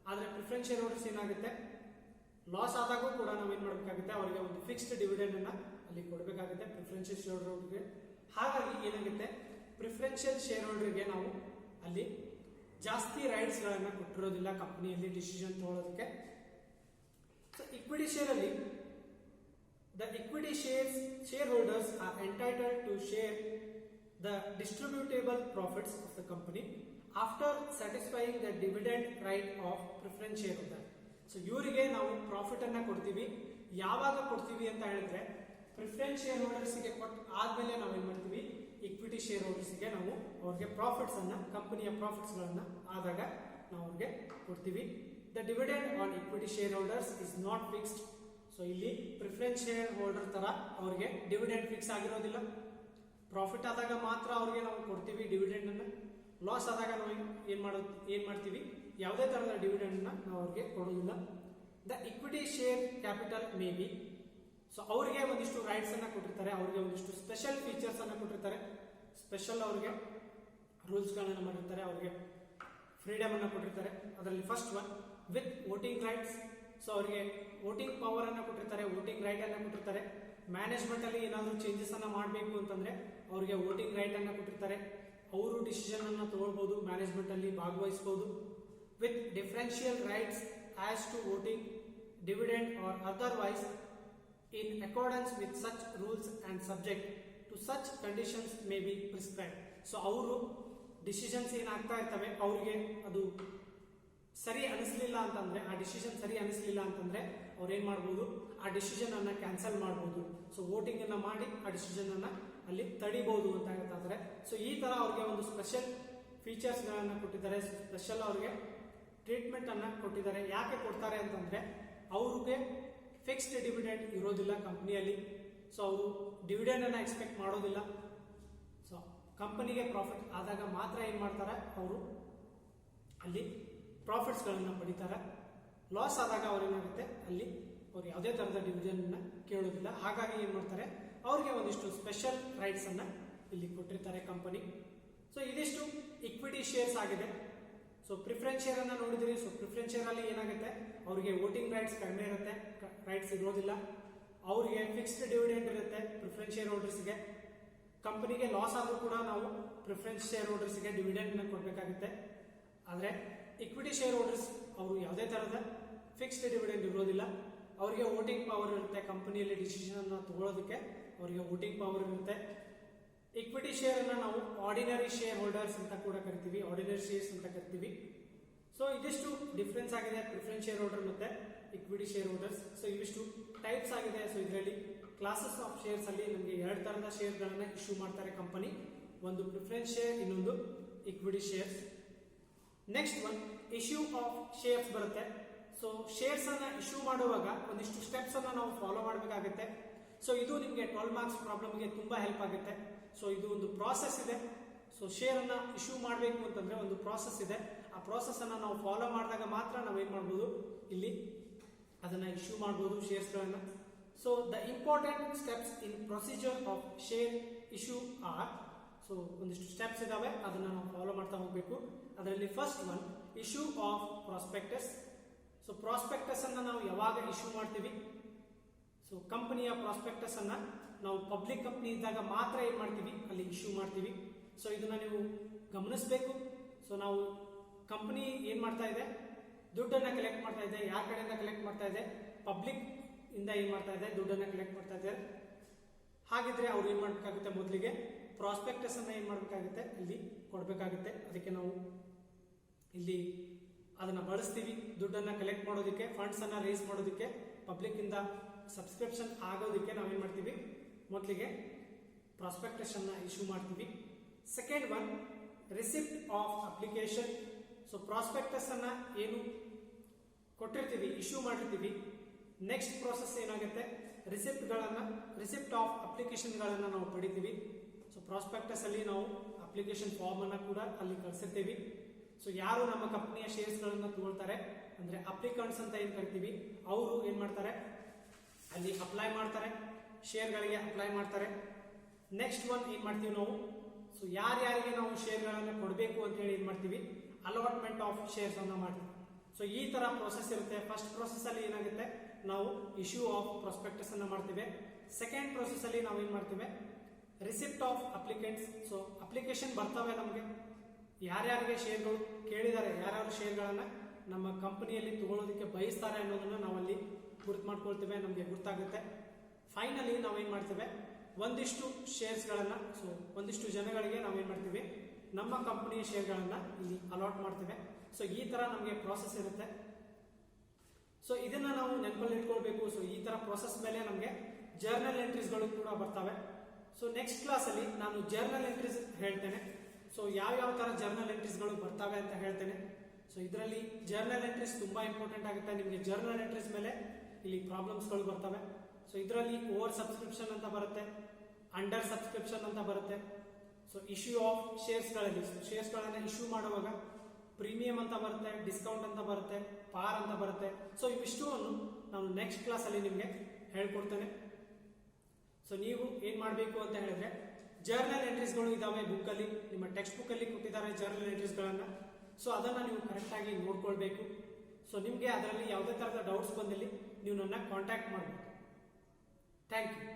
ಆದ್ರೆ ಪ್ರಿಫರೆನ್ಸ್ ಶೇರ್ ಹೋಲ್ಡರ್ಸ್ ಏನಾಗುತ್ತೆ, ಲಾಸ್ ಆದಾಗೂ ಕೂಡ ನಾವು ಏನ್ ಮಾಡಬೇಕಾಗುತ್ತೆ, ಅವರಿಗೆ ಒಂದು ಫಿಕ್ಸ್ಡ್ ಡಿವಿಡೆಂಡ್ ಅನ್ನ ಅಲ್ಲಿ ಕೊಡಬೇಕಾಗುತ್ತೆ ಪ್ರಿಫರೆನ್ಷಿಯಲ್ ಶೇರ್ ಹೋಲ್ಡರ್ಗೆ. ಹಾಗಾಗಿ ಏನಾಗುತ್ತೆ, ಪ್ರಿಫರೆನ್ಷಿಯಲ್ ಶೇರ್ ಹೋಲ್ಡರ್ಗೆ ನಾವು ಅಲ್ಲಿ ಜಾಸ್ತಿ ರೈಟ್ಸ್ ಗಳನ್ನ ಕೊಟ್ಟಿರೋದಿಲ್ಲ ಕಂಪನಿಯಲ್ಲಿ ಡಿಸಿಷನ್ ತಗೊಳ್ಳೋದಕ್ಕೆ. ಸೊ ಇಕ್ವಿಟಿ ಶೇರ್ ಅಲ್ಲಿ the equity shareholders are entitled to share the distributable profits of the company after satisfying the dividend right of preference shareholder. So ಇವರಿಗೆ ನಾವು ಪ್ರಾಫಿಟ್ ಅನ್ನ ಕೊಡ್ತೀವಿ. ಯಾವಾಗ ಕೊಡ್ತೀವಿ ಅಂತ ಹೇಳಿದ್ರೆ, ಪ್ರಿಫರೆನ್ಸ್ ಶೇರ್ ಹೋಲ್ಡರ್ಸ್ ಗೆ ಕೊಟ್ಟು ಆದ್ಮೇಲೆ ನಾವು ಏನ್ ಮಾಡ್ತೀವಿ, ಇಕ್ವಿಟಿ ಶೇರ್ ಹೋಲ್ಡರ್ಸ್ ಗೆ ನಾವು ಅವ್ರಿಗೆ ಪ್ರಾಫಿಟ್ಸ್ ಅನ್ನ, ಕಂಪನಿಯ ಪ್ರಾಫಿಟ್ಸ್ ಗಳನ್ನ ಆದಾಗ ನಾವು ಅವ್ರಿಗೆ ಕೊಡ್ತೀವಿ. The dividend on equity share holders is not fixed. So ಇಲ್ಲಿ ಪ್ರಿಫರೆನ್ಸ್ ಶೇರ್ ಹೋಲ್ಡರ್ ತರ ಅವ್ರಿಗೆ ಡಿವಿಡೆಂಡ್ ಫಿಕ್ಸ್ ಆಗಿರೋದಿಲ್ಲ. ಪ್ರಾಫಿಟ್ ಆದಾಗ ಮಾತ್ರ ಅವ್ರಿಗೆ ನಾವು ಕೊಡ್ತೀವಿ ಡಿವಿಡೆಂಡ್ ಅನ್ನ. ಲಾಸ್ ಆದಾಗ ನಾವು ಏನ್ ಮಾಡ್ತೀವಿ, ಯಾವುದೇ ತರಹದ ಡಿವಿಡೆಂಡ್ ಅನ್ನ ನಾವು ಅವ್ರಿಗೆ ಕೊಡೋದಿಲ್ಲ. The equity share capital may be. So ಅವರಿಗೆ ಒಂದಿಷ್ಟು ರೈಟ್ಸ್ ಅನ್ನ ಕೊಟ್ಟಿರ್ತಾರೆ, ಅವ್ರಿಗೆ ಒಂದಿಷ್ಟು ಸ್ಪೆಷಲ್ ಫೀಚರ್ಸ್ ಅನ್ನ ಕೊಟ್ಟಿರ್ತಾರೆ, ಸ್ಪೆಷಲ್ ಅವ್ರಿಗೆ ರೂಲ್ಸ್ ಗಳನ್ನ ಮಾಡಿರ್ತಾರೆ, ಅವ್ರಿಗೆ ಫ್ರೀಡಮ್ ಅನ್ನ ಕೊಟ್ಟಿರ್ತಾರೆ. ಅದರಲ್ಲಿ first one with voting rights. So ಅವರಿಗೆ ವೋಟಿಂಗ್ ಪವರ್ ಅನ್ನ ಕೊಟ್ಟಿರ್ತಾರೆ, ವೋಟಿಂಗ್ ರೈಟ್ ಅನ್ನ ಕೊಟ್ಟಿರ್ತಾರೆ. ಮ್ಯಾನೇಜ್ಮೆಂಟ್ ಅಲ್ಲಿ ಏನಾದರೂ ಚೇಂಜಸ್ ಅನ್ನ ಮಾಡಬೇಕು ಅಂತಂದ್ರೆ ಅವರಿಗೆ ವೋಟಿಂಗ್ ರೈಟ್ ಅನ್ನ ಕೊಟ್ಟಿರ್ತಾರೆ. ಅವರು ಡಿಸಿಷನ್ ಅನ್ನ ತಗೊಳ್ಬಹುದು, ಮ್ಯಾನೇಜ್ಮೆಂಟ್ ಅಲ್ಲಿ ಭಾಗವಹಿಸಬಹುದು. With differential rights as to voting, dividend or otherwise in accordance with such rules and subject to such conditions may be prescribe. So ಅವರು ಡಿಸಿಷನ್ಸ್ ಏನಾಗ್ತಾ ಇರ್ತವೆ, ಅವರಿಗೆ ಅದು ಸರಿ ಅನಿಸ್ಲಿಲ್ಲ ಅಂತಂದ್ರೆ, ಆ ಡಿಸಿಷನ್ ಸರಿ ಅನಿಸ್ಲಿಲ್ಲ ಅಂತಂದ್ರೆ ಅವ್ರು ಏನ್ ಮಾಡಬಹುದು, ಆ ಡಿಸಿಷನ್ ಅನ್ನ ಕ್ಯಾನ್ಸಲ್ ಮಾಡಬಹುದು. ಸೊ ವೋಟಿಂಗ್ ಅನ್ನ ಮಾಡಿ ಆ ಡಿಸಿಷನ್ ಅನ್ನ ಅಲ್ಲಿ ತಡಿಬಹುದು ಅಂತ ಹೇಳ್ತಾರೆ. ಸೊ ಈ ತರ ಅವ್ರಿಗೆ ಒಂದು ಸ್ಪೆಷಲ್ ಫೀಚರ್ಸ್ ಗಳನ್ನ ಕೊಟ್ಟಿದ್ದಾರೆ, ಸ್ಪೆಷಲ್ ಅವ್ರಿಗೆ ಟ್ರೀಟ್ಮೆಂಟ್ ಅನ್ನ ಕೊಟ್ಟಿದ್ದಾರೆ. ಯಾಕೆ ಕೊಡ್ತಾರೆ ಅಂತಂದ್ರೆ, ಅವ್ರಿಗೆ ಫಿಕ್ಸ್ಡ್ ಡಿವಿಡೆಂಡ್ ಇರೋದಿಲ್ಲ ಕಂಪನಿಯಲ್ಲಿ. ಸೊ ಅವರು ಡಿವಿಡೆಂಡ್ ಅನ್ನ ಎಕ್ಸ್ಪೆಕ್ಟ್ ಮಾಡೋದಿಲ್ಲ. ಸೊ ಕಂಪನಿಗೆ ಪ್ರಾಫಿಟ್ ಆದಾಗ ಮಾತ್ರ ಏನ್ ಮಾಡ್ತಾರೆ, ಅವರು ಅಲ್ಲಿ ಪ್ರಾಫಿಟ್ಸ್ ಗಳನ್ನ ಪಡಿತಾರೆ. ಲಾಸ್ ಆದಾಗ ಅವ್ರೇನಾಗುತ್ತೆ, ಅಲ್ಲಿ ಅವ್ರು ಯಾವುದೇ ತರಹದ ಡಿವಿಡೆಂಡ್ ಅನ್ನ ಕೇಳೋದಿಲ್ಲ. ಹಾಗಾಗಿ ಏನ್ ಮಾಡ್ತಾರೆ, ಅವ್ರಿಗೆ ಒಂದಿಷ್ಟು ಸ್ಪೆಷಲ್ ರೈಟ್ಸ್ ಅನ್ನ ಇಲ್ಲಿ ಕೊಟ್ಟಿರ್ತಾರೆ ಕಂಪನಿ. ಸೊ ಇದಿಷ್ಟು ಇಕ್ವಿಟಿ ಶೇರ್ಸ್ ಆಗಿದೆ. ಸೊ ಪ್ರಿಫರೆನ್ಸ್ ಶೇರ್ ಅನ್ನ ನೋಡಿದ್ರಿ. ಸೊ ಪ್ರಿಫರೆನ್ಸ್ ಶೇರ್ ಅಲ್ಲಿ ಏನಾಗುತ್ತೆ, ಅವರಿಗೆ ವೋಟಿಂಗ್ ರೈಟ್ಸ್ ಕಡಿಮೆ ಇರುತ್ತೆ, ರೈಟ್ಸ್ ಇರೋದಿಲ್ಲ. ಅವರಿಗೆ ಫಿಕ್ಸ್ಡ್ ಡಿವಿಡೆಂಡ್ ಇರುತ್ತೆ ಪ್ರಿಫರೆನ್ಸ್ ಶೇರ್ ಹೋಲ್ಡರ್ಸ್ಗೆ. ಕಂಪನಿಗೆ ಲಾಸ್ ಆದ್ರೂ ಕೂಡ ನಾವು ಪ್ರಿಫರೆನ್ಸ್ ಶೇರ್ ಹೋಲ್ಡರ್ಸ್ಗೆ ಡಿವಿಡೆಂಡ್ ನ ಕೊಡಬೇಕಾಗುತ್ತೆ. ಆದ್ರೆ ಇಕ್ವಿಟಿ ಶೇರ್ ಹೋಲ್ಡರ್ಸ್ ಅವರು ಯಾವುದೇ ತರಹದ ಫಿಕ್ಸ್ಡ್ ಡಿವಿಡೆಂಡ್ ಇರೋದಿಲ್ಲ. ಅವರಿಗೆ ವೋಟಿಂಗ್ ಪವರ್ ಇರುತ್ತೆ, ಕಂಪನಿಯಲ್ಲಿ ಡಿಸಿಷನ್ ಅನ್ನ ತಗೊಳ್ಳೋದಕ್ಕೆ ಅವರಿಗೆ ವೋಟಿಂಗ್ ಪವರ್ ಇರುತ್ತೆ. ಇಕ್ವಿಟಿ ಶೇರ್ ಅನ್ನ ನಾವು ಆರ್ಡಿನರಿ ಶೇರ್ ಹೋಲ್ಡರ್ಸ್ ಅಂತ ಕೂಡ ಕರಿತೀವಿ, ಆರ್ಡಿನರಿ ಶೇರ್ಸ್ ಅಂತ ಕರಿತೀವಿ. ಸೊ ಇದಿಷ್ಟು ಡಿಫರೆನ್ಸ್ ಆಗಿದೆ ಪ್ರಿಫರೆನ್ಸ್ ಶೇರ್ ಹೋಲ್ಡರ್ ಮತ್ತೆ ಇಕ್ವಿಟಿ ಶೇರ್ ಹೋಲ್ಡರ್ಸ್. ಸೊ ಇವಿಷ್ಟು ಟೈಪ್ಸ್ ಆಗಿದೆ. ಸೊ ಇದರಲ್ಲಿ ಕ್ಲಾಸಸ್ ಆಫ್ ಶೇರ್ಸ್ ಅಲ್ಲಿ ನಮಗೆ ಎರಡು ತರಹದ ಶೇರ್ ಗಳನ್ನ ಇಶ್ಯೂ ಮಾಡ್ತಾರೆ ಕಂಪನಿ. ಒಂದು ಪ್ರಿಫರೆನ್ಸ್ ಶೇರ್, ಇನ್ನೊಂದು equity shares. Next one issue of shares ಬರುತ್ತೆ. ಸೊ ಶೇರ್ಸ್ ಅನ್ನ ಇಶ್ಯೂ ಮಾಡುವಾಗ ಒಂದಿಷ್ಟು ಸ್ಟೆಪ್ಸ್ ಅನ್ನ ನಾವು ಫಾಲೋ ಮಾಡಬೇಕಾಗುತ್ತೆ. ಸೊ ಇದು ನಿಮಗೆ 12 ಮಾರ್ಕ್ಸ್ ಪ್ರಾಬ್ಲಮ್ಗೆ ತುಂಬಾ ಹೆಲ್ಪ್ ಆಗುತ್ತೆ. ಸೊ ಇದು ಒಂದು ಪ್ರಾಸೆಸ್ ಇದೆ. ಸೊ ಶೇರ್ ಅನ್ನ ಇಶ್ಯೂ ಮಾಡಬೇಕು ಅಂತಂದ್ರೆ ಒಂದು ಪ್ರಾಸೆಸ್ ಇದೆ. ಆ ಪ್ರಾಸೆಸ್ ಅನ್ನ ನಾವು ಫಾಲೋ ಮಾಡಿದಾಗ ಮಾತ್ರ ನಾವು ಏನ್ ಮಾಡಬಹುದು, ಇಲ್ಲಿ ಅದನ್ನ ಇಶ್ಯೂ ಮಾಡಬಹುದು ಶೇರ್ಸ್ ಗಳನ್ನ. So the important steps in procedure of share issue are. So ಒಂದಿಷ್ಟು ಸ್ಟೆಪ್ಸ್ ಇದಾವೆ, ಅದನ್ನ ನಾವು ಫಾಲೋ ಮಾಡ್ತಾ ಹೋಗ್ಬೇಕು. ಅದರಲ್ಲಿ first one issue of prospectus. So prospectus ಅನ್ನ ನಾವು ಯಾವಾಗ ಇಶ್ಯೂ ಮಾಡ್ತೀವಿ? ಸೊ ಕಂಪನಿಯ ಪ್ರಾಸ್ಪೆಕ್ಟಸ್ ಅನ್ನ ನಾವು ಪಬ್ಲಿಕ್ ಕಂಪನಿ ಇದ್ದಾಗ ಮಾತ್ರ ಏನ್ ಮಾಡ್ತೀವಿ, ಅಲ್ಲಿ ಇಶ್ಯೂ ಮಾಡ್ತೀವಿ. ಸೊ ಇದನ್ನ ನೀವು ಗಮನಿಸಬೇಕು. ಸೊ ನಾವು ಕಂಪನಿ ಏನ್ ಮಾಡ್ತಾ ಇದೆ, ದುಡ್ಡನ್ನ ಕಲೆಕ್ಟ್ ಮಾಡ್ತಾ ಇದೆ. ಯಾರ ಕಡೆಯಿಂದ ಕಲೆಕ್ಟ್ ಮಾಡ್ತಾ ಇದೆ? ಪಬ್ಲಿಕ್ ಇಂದ ಏನ್ ಮಾಡ್ತಾ ಇದೆ, ದುಡ್ಡನ್ನ ಕಲೆಕ್ಟ್ ಮಾಡ್ತಾ ಇದೆ. ಹಾಗಿದ್ರೆ ಅವ್ರು ಏನ್ ಮಾಡ್ಬೇಕಾಗುತ್ತೆ, ಮೊದಲಿಗೆ ಪ್ರಾಸ್ಪೆಕ್ಟಸ್ ಅನ್ನ ಏನ್ ಮಾಡ್ಬೇಕಾಗುತ್ತೆ, ಇಲ್ಲಿ ಕೊಡ್ಬೇಕಾಗುತ್ತೆ. ಅದಕ್ಕೆ ನಾವು ಇಲ್ಲಿ ಅದನ್ನ ಬಳಸ್ತೀವಿ ದುಡ್ಡನ್ನ ಕಲೆಕ್ಟ್ ಮಾಡೋದಕ್ಕೆ, ಫಂಡ್ಸ್ ಅನ್ನ ರೇಸ್ ಮಾಡೋದಕ್ಕೆ, ಪಬ್ಲಿಕ್ ಇಂದ ಸಬ್ಸ್ಕ್ರಿಪ್ಷನ್ ಆಗೋದಕ್ಕೆ ನಾವೇನ್ ಮಾಡ್ತೀವಿ, ಮೊದಲಿಗೆ ಪ್ರಾಸ್ಪೆಕ್ಟಸ್ ಅನ್ನ ಇಶ್ಯೂ ಮಾಡ್ತೀವಿ. Second one, receipt of application. So prospectus ಅನ್ನ ಏನು ಕೊಟ್ಟಿರ್ತೀವಿ, ಇಶ್ಯೂ ಮಾಡಿರ್ತೀವಿ, ನೆಕ್ಸ್ಟ್ ಪ್ರೋಸೆಸ್ ಏನಾಗುತ್ತೆ, ರಿಸಿಪ್ಟ್ ಆಫ್ ಅಪ್ಲಿಕೇಶನ್ ಗಳನ್ನ ನಾವು ಪಡಿತೀವಿ. ಸೊ ಪ್ರಾಸ್ಪೆಕ್ಟಸ್ ಅಲ್ಲಿ ನಾವು ಅಪ್ಲಿಕೇಶನ್ ಫಾರ್ಮ್ ಅನ್ನ ಕೂಡ ಅಲ್ಲಿ ಕಳಿಸಿರ್ತೀವಿ. ಸೊ ಯಾರು ನಮ್ಮ ಕಂಪನಿಯ ಶೇರ್ಸ್ ಗಳನ್ನ ತಗೊಳ್ತಾರೆ, ಅಂದ್ರೆ ಅಪ್ಲಿಕಂಟ್ಸ್ ಅಂತ ಏನ್ ಕರಿತೀವಿ, ಅವರು ಏನ್ ಮಾಡ್ತಾರೆ, ಅಲ್ಲಿ ಅಪ್ಲೈ ಮಾಡ್ತಾರೆ, ಶೇರ್ ಗಳಿಗೆ ಅಪ್ಲೈ ಮಾಡ್ತಾರೆ. ನೆಕ್ಸ್ಟ್ ಒನ್ ಏನ್ ಮಾಡ್ತೀವಿ ನಾವು, ಸೊ ಯಾರ್ಯಾರಿಗೆ ನಾವು ಶೇರ್ ಗಳನ್ನ ಕೊಡಬೇಕು ಅಂತ ಹೇಳಿ ಏನ್ ಮಾಡ್ತೀವಿ, ಅಲಾಟ್ಮೆಂಟ್ ಆಫ್ ಶೇರ್ಸ್ ಅನ್ನ ಮಾಡ್ತೀವಿ. ಸೊ ಈ ತರ ಪ್ರೋಸೆಸ್ ಇರುತ್ತೆ. ಫಸ್ಟ್ ಪ್ರೋಸೆಸ್ ಅಲ್ಲಿ ಏನಾಗುತ್ತೆ, ನಾವು ಇಶ್ಯೂ ಆಫ್ ಪ್ರಾಸ್ಪೆಕ್ಟಸ್ ಅನ್ನ ಮಾಡ್ತೀವಿ. ಸೆಕೆಂಡ್ ಪ್ರೋಸೆಸ್ ಅಲ್ಲಿ ನಾವು ಏನ್ ಮಾಡ್ತೀವಿ, receipt of applicants. So application ಬರ್ತವೆ ನಮಗೆ, ಯಾರ್ಯಾರಿಗೆ ಶೇರ್ಗಳು ಕೇಳಿದ್ದಾರೆ, ಯಾರ್ಯಾರು ಶೇರ್ಗಳನ್ನ ನಮ್ಮ ಕಂಪನಿಯಲ್ಲಿ ತಗೊಳ್ಳೋದಕ್ಕೆ ಬಯಸ್ತಾರೆ ಅನ್ನೋದನ್ನ ನಾವಲ್ಲಿ ಗುರ್ತು ಮಾಡ್ಕೊಳ್ತೇವೆ, ನಮಗೆ ಗೊತ್ತಾಗುತ್ತೆ. ಫೈನಲಿ ನಾವೇನ್ ಮಾಡ್ತೇವೆ, ಒಂದಿಷ್ಟು ಶೇರ್ಸ್ ಗಳನ್ನ, ಸೊ ಒಂದಿಷ್ಟು ಜನಗಳಿಗೆ ನಾವೇನ್ ಮಾಡ್ತೀವಿ, ನಮ್ಮ ಕಂಪನಿಯ ಶೇರ್ಗಳನ್ನ ಇಲ್ಲಿ ಅಲಾಟ್ ಮಾಡ್ತೇವೆ. ಸೊ ಈ ತರ ನಮಗೆ ಪ್ರಾಸೆಸ್ ಇರುತ್ತೆ. ಸೊ ಇದನ್ನ ನಾವು ನೆನಪಲ್ಲಿ ಇಟ್ಕೊಳ್ಬೇಕು. ಸೊ ಈ ತರ ಪ್ರಾಸೆಸ್ ಮೇಲೆ ನಮಗೆ ಜರ್ನಲ್ ಎಂಟ್ರೀಸ್ಗಳು ಕೂಡ ಬರ್ತವೆ. ಸೊ ನೆಕ್ಸ್ಟ್ ಕ್ಲಾಸ್ ಅಲ್ಲಿ ನಾನು ಜರ್ನಲ್ ಎಂಟ್ರೀಸ್ ಹೇಳ್ತೇನೆ. ಸೊ ಯಾವ ತರ ಜರ್ನಲ್ ಎಂಟ್ರೀಸ್ಗಳು ಬರ್ತವೆ ಅಂತ ಹೇಳ್ತೇನೆ. ಸೊ ಇದರಲ್ಲಿ ಜರ್ನಲ್ ಎಂಟ್ರೀಸ್ ತುಂಬಾ ಇಂಪಾರ್ಟೆಂಟ್ ಆಗುತ್ತೆ. ನಿಮಗೆ ಜರ್ನಲ್ ಎಂಟ್ರೀಸ್ ಮೇಲೆ ಇಲ್ಲಿ ಪ್ರಾಬ್ಲಮ್ಸ್ಗಳು ಬರ್ತವೆ. ಸೊ ಇದರಲ್ಲಿ ಓವರ್ ಸಬ್ಸ್ಕ್ರಿಪ್ಷನ್ ಅಂತ ಬರುತ್ತೆ, ಅಂಡರ್ ಸಬ್ಸ್ಕ್ರಿಪ್ಷನ್ ಅಂತ ಬರುತ್ತೆ. ಸೊ ಇಶ್ಯೂ ಆಫ್ ಶೇರ್ಸ್ಗಳಲ್ಲಿ ಶೇರ್ಸ್ಗಳನ್ನ ಇಶ್ಯೂ ಮಾಡುವಾಗ ಪ್ರೀಮಿಯಂ ಅಂತ ಬರುತ್ತೆ, ಡಿಸ್ಕೌಂಟ್ ಅಂತ ಬರುತ್ತೆ, ಪಾರ್ ಅಂತ ಬರುತ್ತೆ. ಸೊ ಇವಿಷ್ಟುವನ್ನು ನಾನು ನೆಕ್ಸ್ಟ್ ಕ್ಲಾಸ್ ಅಲ್ಲಿ ನಿಮಗೆ ಹೇಳ್ಕೊಡ್ತೇನೆ. ಸೊ ನೀವು ಏನ್ ಮಾಡಬೇಕು ಅಂತ ಹೇಳಿದ್ರೆ, ಜರ್ನಲ್ ಎಂಟ್ರೀಸ್ಗಳು ಇದಾವೆ ಬುಕ್ ಅಲ್ಲಿ, ನಿಮ್ಮ ಟೆಕ್ಸ್ಟ್ ಬುಕ್ ಅಲ್ಲಿ ಕೊಟ್ಟಿದ್ದಾರೆ ಜರ್ನಲ್ ಎಂಟ್ರೀಸ್ ಗಳನ್ನ. ಸೊ ಅದನ್ನ ನೀವು ಕರೆಕ್ಟ್ ಆಗಿ ನೋಡ್ಕೊಳ್ಬೇಕು. ಸೊ ನಿಮ್ಗೆ ಅದರಲ್ಲಿ ಯಾವುದೇ ತರಹದ ಡೌಟ್ಸ್ ಬಂದಲ್ಲಿ ನೀವು ನನ್ನ ಕಾಂಟ್ಯಾಕ್ಟ್ ಮಾಡಬೇಕು. Thank you.